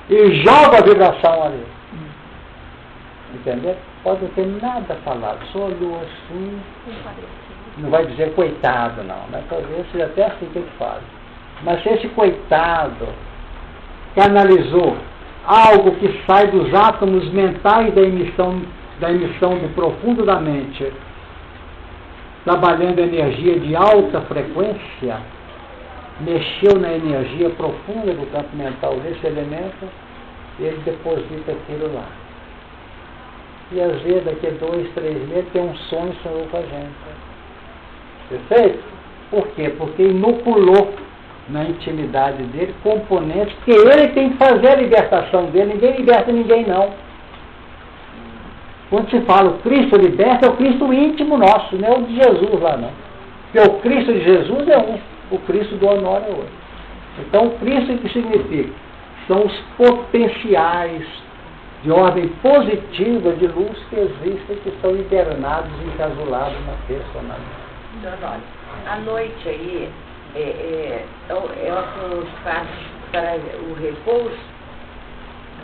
e jogo a vibração ali. Entendeu? Pode não ter nada falado, só olhou assim, não vai dizer coitado não, né? Talvez seja até assim que ele fala. Mas se esse coitado canalizou algo que sai dos átomos mentais da emissão do profundo da mente, trabalhando energia de alta frequência, mexeu na energia profunda do campo mental desse elemento, ele deposita aquilo lá. E às vezes daqui a 2, 3 meses tem um sonho sonhou com a gente. Perfeito? Por quê? Porque inoculou na intimidade dele componentes que ele tem que fazer a libertação dele. Ninguém liberta ninguém não. Quando se fala o Cristo liberta, é o Cristo íntimo nosso, não é o de Jesus lá não. Porque o Cristo de Jesus é um, o Cristo do Honório é outro. Então o Cristo que significa são os potenciais de ordem positiva de luz que existem, que estão hibernados, encasulados na personalidade. Então, olha, a noite aí é um espaço para o repouso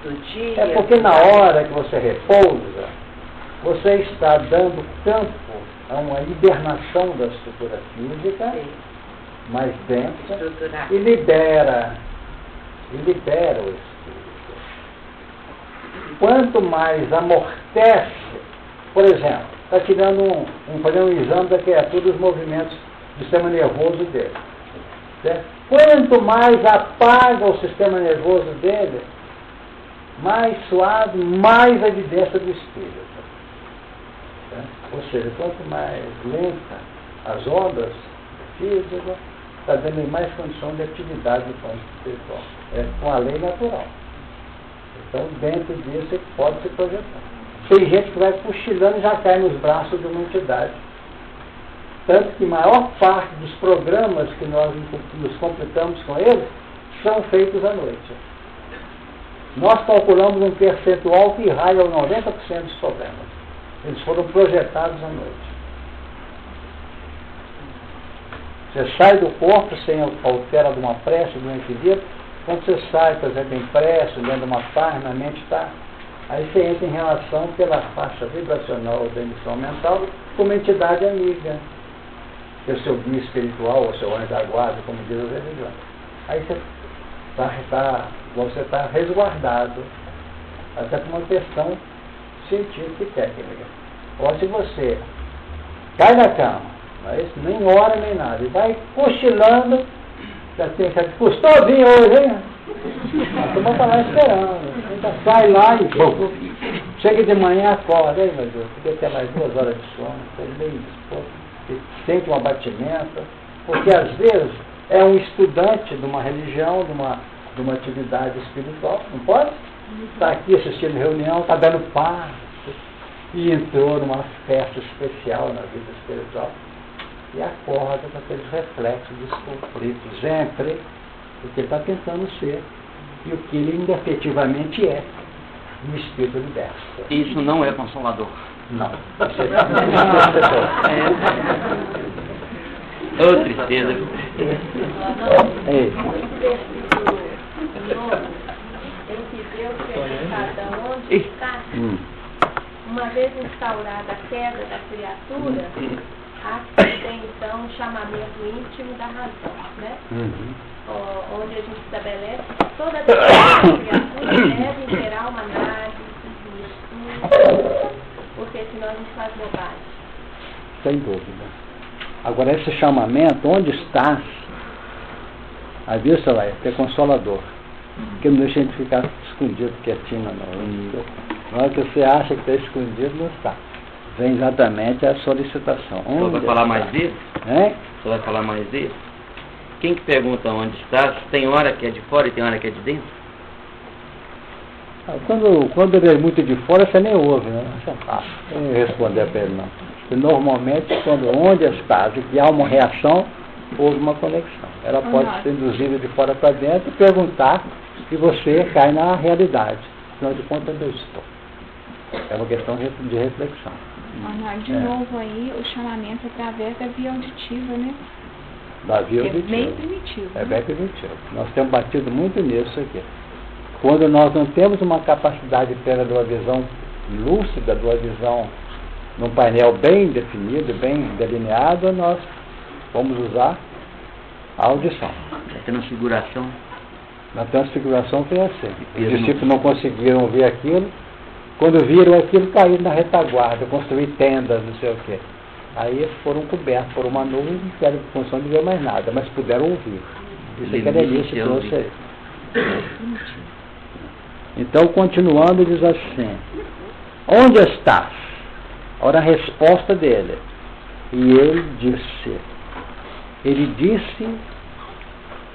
do dia. É porque na hora que você repousa, você está dando campo a uma hibernação da estrutura física, Sim. mais densa, Estrutural. e libera o espírito. Quanto mais amortece, por exemplo, está tirando fazendo um exame da criatura, os movimentos do sistema nervoso dele. Certo? Quanto mais apaga o sistema nervoso dele, mais suave, mais a evidência do espírito. Certo? Ou seja, quanto mais lenta as ondas físicas, está dando mais condição de atividade do plano espiritual. É com a lei natural. Então, dentro disso, ele pode se projetar. Tem gente que vai cochilando e já cai nos braços de uma entidade. Tanto que a maior parte dos programas que nós nos completamos com eles são feitos à noite. Nós calculamos um percentual que raia 90% dos problemas. Eles foram projetados à noite. Você sai do corpo sem altera de uma prece, de um equilíbrio. Quando você sai, por exemplo, em prece, dentro de uma página, a mente está. Aí você entra em relação pela faixa vibracional da emissão mental com uma entidade amiga. Que é o seu guia espiritual, o seu anjo da guarda, como diz as religiões. Aí você está resguardado, até por uma questão científica e técnica. Ou se você cai na cama, mas nem hora nem nada, e vai cochilando, já tem que custou vir hoje, hein? A turma está lá esperando. Então sai lá e bom, chega de manhã, acorda, hein, meu Deus, podia ter mais 2 horas de sono, estou meio disposto, sente um abatimento, porque às vezes é um estudante de uma religião, de uma atividade espiritual, não pode? Está aqui assistindo reunião, está dando paz, e entrou numa festa especial na vida espiritual, e acorda com aqueles reflexos dos conflitos entre o que ele está tentando ser e o que ele ainda efetivamente é, um espírito liberto. Isso não é consolador. Não. Ô, tristeza. Em que Deus perguntada onde está, uma vez instaurada a queda da criatura, há que tem então um chamamento íntimo da razão, né? Onde a gente estabelece que toda a criatura deve gerar uma análise, um estudo, porque senão a gente faz bobagem. Sem dúvida. Agora, esse chamamento, onde estás, a vista vai ter consolador, porque não deixa a gente ficar escondido, quietinho, não. Na hora que você acha que está escondido, não está. Vem exatamente a solicitação. O senhor vai falar mais disso? Hein? O senhor vai falar mais disso? Quem que pergunta onde está? Tem hora que é de fora e tem hora que é de dentro? Quando ele é muito de fora, você nem ouve, né? Você não passa. Nem responder para ele, não. Porque normalmente, onde estás e que há uma reação, houve uma conexão. Ela pode ser induzida de fora para dentro e perguntar e você cai na realidade. Afinal de contas, onde eu estou? É uma questão de reflexão. De novo aí, o chamamento através da via auditiva, né? Da via auditiva. É bem primitivo. É bem primitivo. Nós temos batido muito nisso aqui. Quando nós não temos uma capacidade plena de uma visão lúcida, de uma visão num painel bem definido, bem delineado, nós vamos usar a audição. A transfiguração. Na transfiguração foi assim. Os discípulos não conseguiram ver aquilo. Quando viram aquilo, caíram na retaguarda, construir tendas, não sei o quê. Aí foram cobertos por uma nuvem e não tiveram condição de ver mais nada, mas puderam ouvir. Isso é que a delícia trouxe aí. Então, continuando, diz assim: onde estás? Ora, a resposta dele. E ele disse,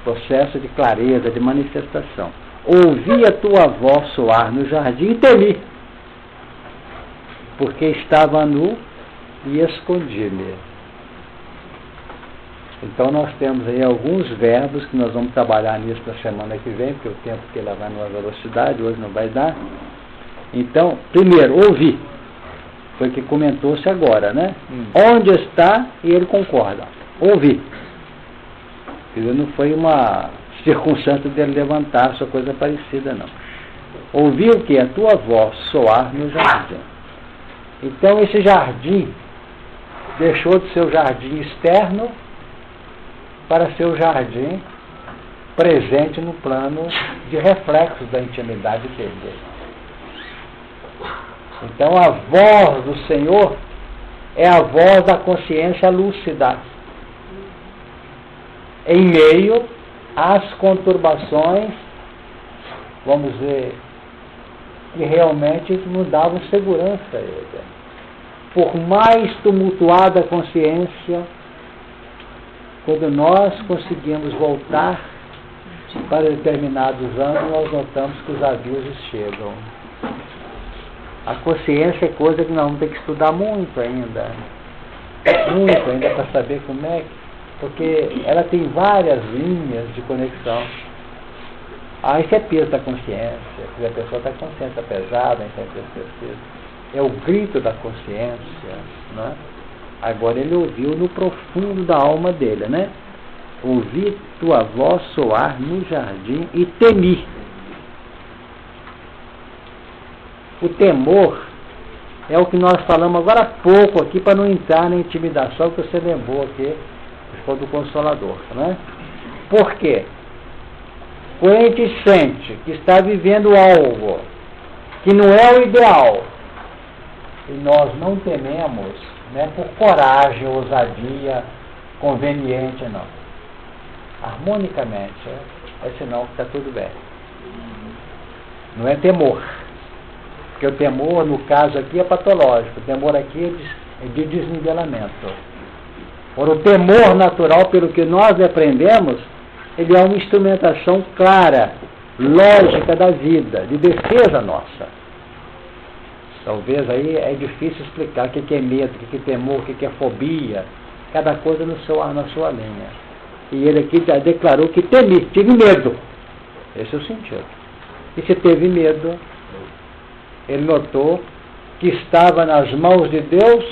processo de clareza, de manifestação: ouvi a tua voz soar no jardim e temi, porque estava nu e escondi-me. Então nós temos aí alguns verbos que nós vamos trabalhar nisso na semana que vem, porque o tempo que ela vai numa velocidade, hoje não vai dar. Então, primeiro, ouvir. Foi o que comentou-se agora, né? Onde está, e ele concorda. Ouvir. Quer dizer, não foi uma circunstância dele levantar sua coisa parecida, não. Ouvir o que? A tua voz soar no jardim. Então esse jardim deixou de ser o jardim externo para ser o jardim presente no plano de reflexos da intimidade dele. Então a voz do Senhor é a voz da consciência lúcida, em meio às conturbações, vamos dizer, que realmente não davam segurança a ele. Por mais tumultuada a consciência, quando nós conseguimos voltar para determinados anos, nós notamos que os avisos chegam. A consciência é coisa que nós vamos ter que estudar muito ainda para saber como é, porque ela tem várias linhas de conexão. Isso é peso da consciência, a pessoa está com consciência pesada, então é o grito da consciência, né? Agora ele ouviu no profundo da alma dele, né? Ouvi tua voz soar no jardim e temi. O temor é o que nós falamos agora há pouco aqui, para não entrar na intimidação que você lembrou aqui, que foi do Consolador, né? Por quê? Quando a gente sente que está vivendo algo que não é o ideal, e nós não tememos, não é por coragem, ousadia, conveniente, não. Harmonicamente, é sinal que está tudo bem. Não é temor. Porque o temor, no caso aqui, é patológico. O temor aqui é de desnivelamento. Ora, o temor natural, pelo que nós aprendemos, ele é uma instrumentação clara, lógica da vida, de defesa nossa. Talvez aí é difícil explicar o que é medo, o que é temor, o que é fobia, cada coisa na sua linha. E ele aqui já declarou que tive medo. Esse é o sentido. E se teve medo, ele notou que estava nas mãos de Deus,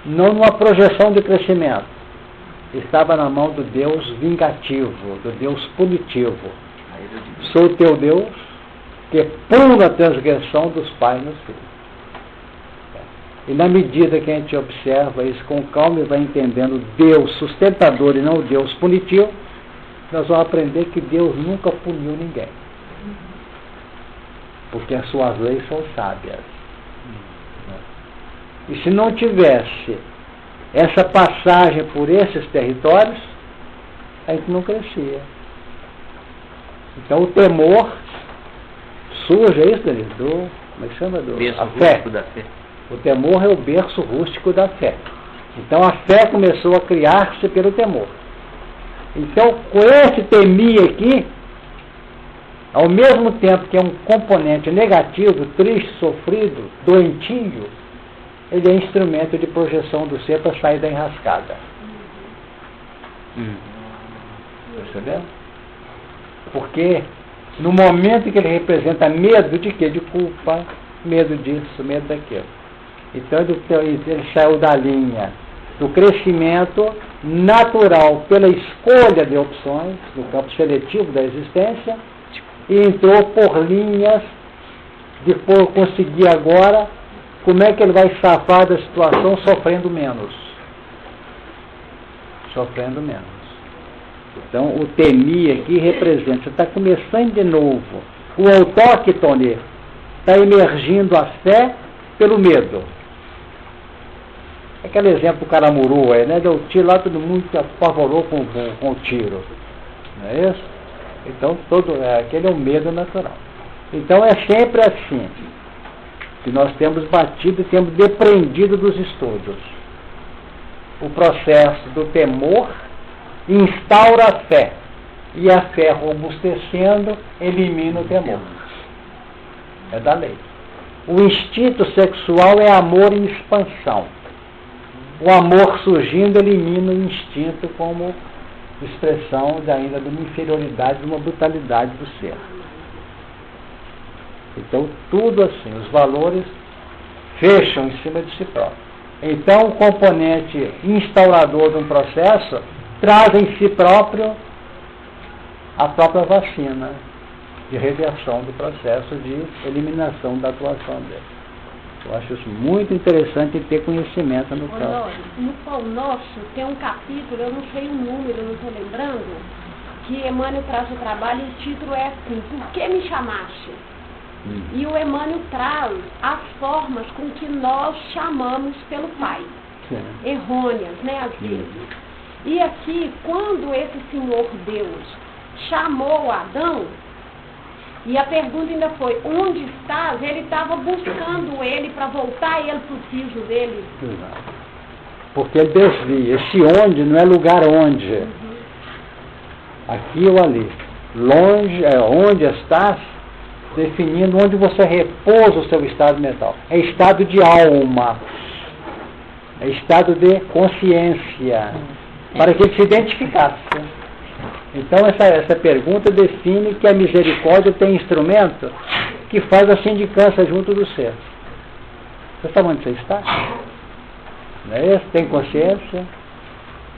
não numa projeção de crescimento. Estava na mão do Deus vingativo, do Deus punitivo. Sou teu Deus, que pune a transgressão dos pais nos filhos. E na medida que a gente observa isso com calma e vai entendendo Deus sustentador e não Deus punitivo, nós vamos aprender que Deus nunca puniu ninguém. Porque as suas leis são sábias. E se não tivesse essa passagem por esses territórios, a gente não crescia. Então o temor surge, é isso, Denise? Como é que chama? A fé. Da fé. O temor é o berço rústico da fé. Então a fé começou a criar-se pelo temor. Então, com esse temir aqui, ao mesmo tempo que é um componente negativo, triste, sofrido, doentio, ele é instrumento de projeção do ser para sair da enrascada. Percebeu? Porque no momento em que ele representa medo de quê? De culpa, medo disso, medo daquilo. Então ele saiu da linha do crescimento natural pela escolha de opções, no campo seletivo da existência, e entrou por linhas de conseguir agora como é que ele vai safar da situação sofrendo menos. Sofrendo menos. Então o temir aqui representa, você está começando de novo. O autóctone está emergindo a fé pelo medo. Aquele exemplo do Caramuru aí, né? Deu tiro lá, todo mundo se apavorou com o tiro. Não é isso? Então, aquele é o medo natural. Então, é sempre assim que nós temos batido e temos depreendido dos estudos. O processo do temor instaura a fé. E a fé, robustecendo, elimina o temor. É da lei. O instinto sexual é amor em expansão. O amor surgindo elimina o instinto como expressão ainda de uma inferioridade, de uma brutalidade do ser. Então, tudo assim, os valores fecham em cima de si próprio. Então, o componente instaurador de um processo traz em si próprio a própria vacina de reversão do processo de eliminação da atuação dele. Eu acho isso muito interessante ter conhecimento no campo. No Pão Nosso tem um capítulo, eu não sei o número, não estou lembrando, que Emmanuel traz o trabalho e o título é assim, Por que me chamaste? E o Emmanuel traz as formas com que nós chamamos pelo Pai. Sim. Errôneas, né, às vezes. E aqui, quando esse Senhor Deus chamou Adão, e a pergunta ainda foi, onde estás? Ele estava buscando ele para voltar ele para o siso dele. Exato. Porque ele desvia. Esse onde não é lugar onde. Aqui ou ali. Longe, onde estás, definindo onde você repousa o seu estado mental. É estado de alma. É estado de consciência. Para que ele se identificasse. Então essa pergunta define que a misericórdia tem instrumento que faz a sindicância junto do ser. Você sabe onde você está? Não é isso? Tem consciência?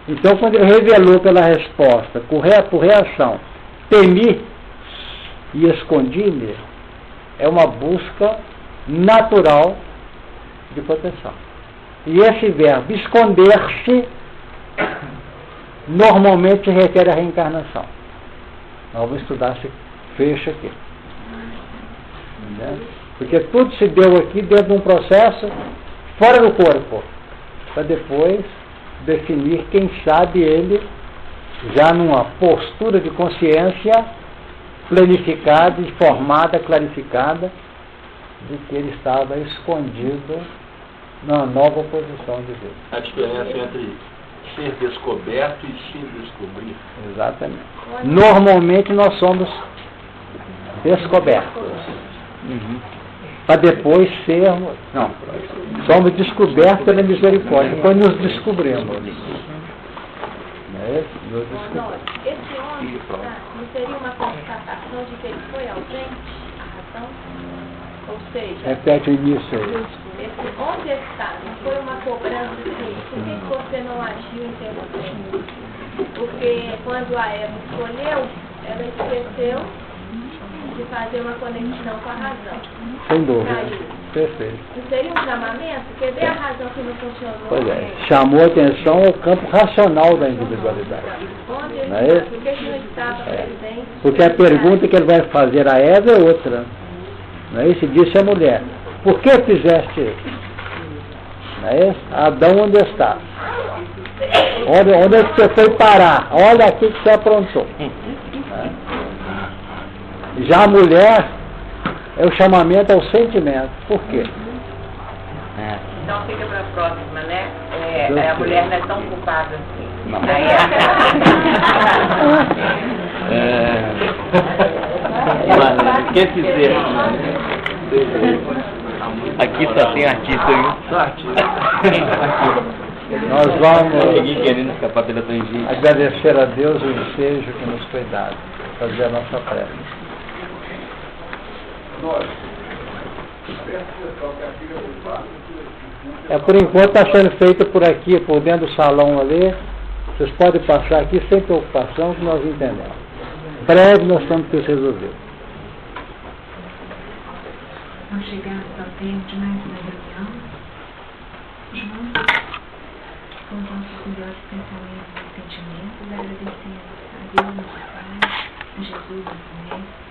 Então quando ele revelou pela resposta, por reação, temi e escondi-me, é uma busca natural de proteção. E esse verbo, esconder-se, normalmente requer a reencarnação. Nós vamos estudar se fecha aqui. Entendeu? Porque tudo se deu aqui dentro de um processo fora do corpo, para depois definir, quem sabe ele, já numa postura de consciência planificada, informada, clarificada, de que ele estava escondido na nova posição de Deus. A diferença entre ser descoberto e se descobrir. Exatamente. Normalmente nós somos descobertos. Para depois sermos... Não, somos descobertos pela misericórdia. Depois nos descobrimos. Esse homem não seria uma constatação de que ele foi ausente, a razão? Ou seja... Repete o início aí. Onde está? Não foi uma cobrança assim, por que você não agiu em tempo? Porque quando a Eva escolheu, ela esqueceu de fazer uma conexão com a razão. Sem dúvida. Perfeito. Não seria um chamamento? Quer ver a razão que não funcionou? Pois é. Chamou atenção ao campo racional da individualidade. Onde ele não é? Por que não estava presente? Porque a pergunta que ele vai fazer a Eva é outra. Não é isso? Disse a mulher. Por que fizeste isso? Não é isso? Adão, onde está? Onde é que você foi parar? Olha aqui que você aprontou. Já a mulher é o chamamento ao sentimento. Por quê? Então fica para a próxima, né? A mulher não é tão culpada assim. Não. Mas, quer dizer, aqui só tem artista, viu? Só artista. Nós vamos Ninguém querendo escapar pela tangente. agradecer a Deus o ensejo que nos foi dado, fazer a nossa prece. Por enquanto está sendo feito por aqui, por dentro do salão ali. Vocês podem passar aqui sem preocupação, que nós entendemos. Breve nós estamos que resolver. Nós chegamos ao tempo de mais uma reunião, juntos, com os nossos melhores pensamentos e sentimentos, agradecendo a Deus, nosso Pai, a Jesus, nosso Mestre,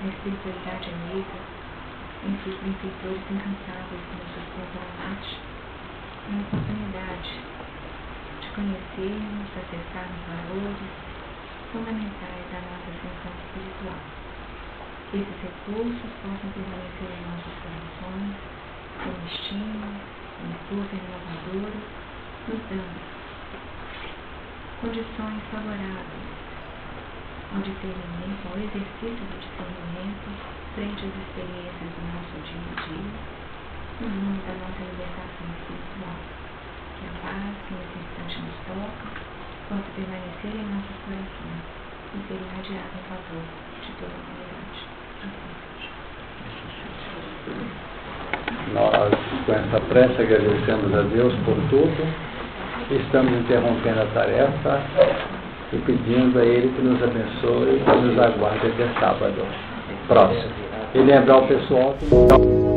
a espiritualidade amiga, em seus benfeitores incansáveis que nos sustentam a arte, a oportunidade de conhecermos, acessarmos valores fundamentais da nossa ascensão espiritual. Esses recursos possam permanecer em nossos corações, como estímulo, como força renovadora, nos dando condições favoráveis ao exercício do discernimento frente às experiências do nosso dia a dia, no nome da nossa libertação espiritual. Que a paz que nesse instante nos toca possa permanecer em nossos corações e ser irradiado em favor de toda a humanidade. Nós, com essa prece, agradecemos a Deus por tudo. Estamos interrompendo a tarefa e pedindo a Ele que nos abençoe e que nos aguarde até sábado próximo. E lembrar o pessoal que...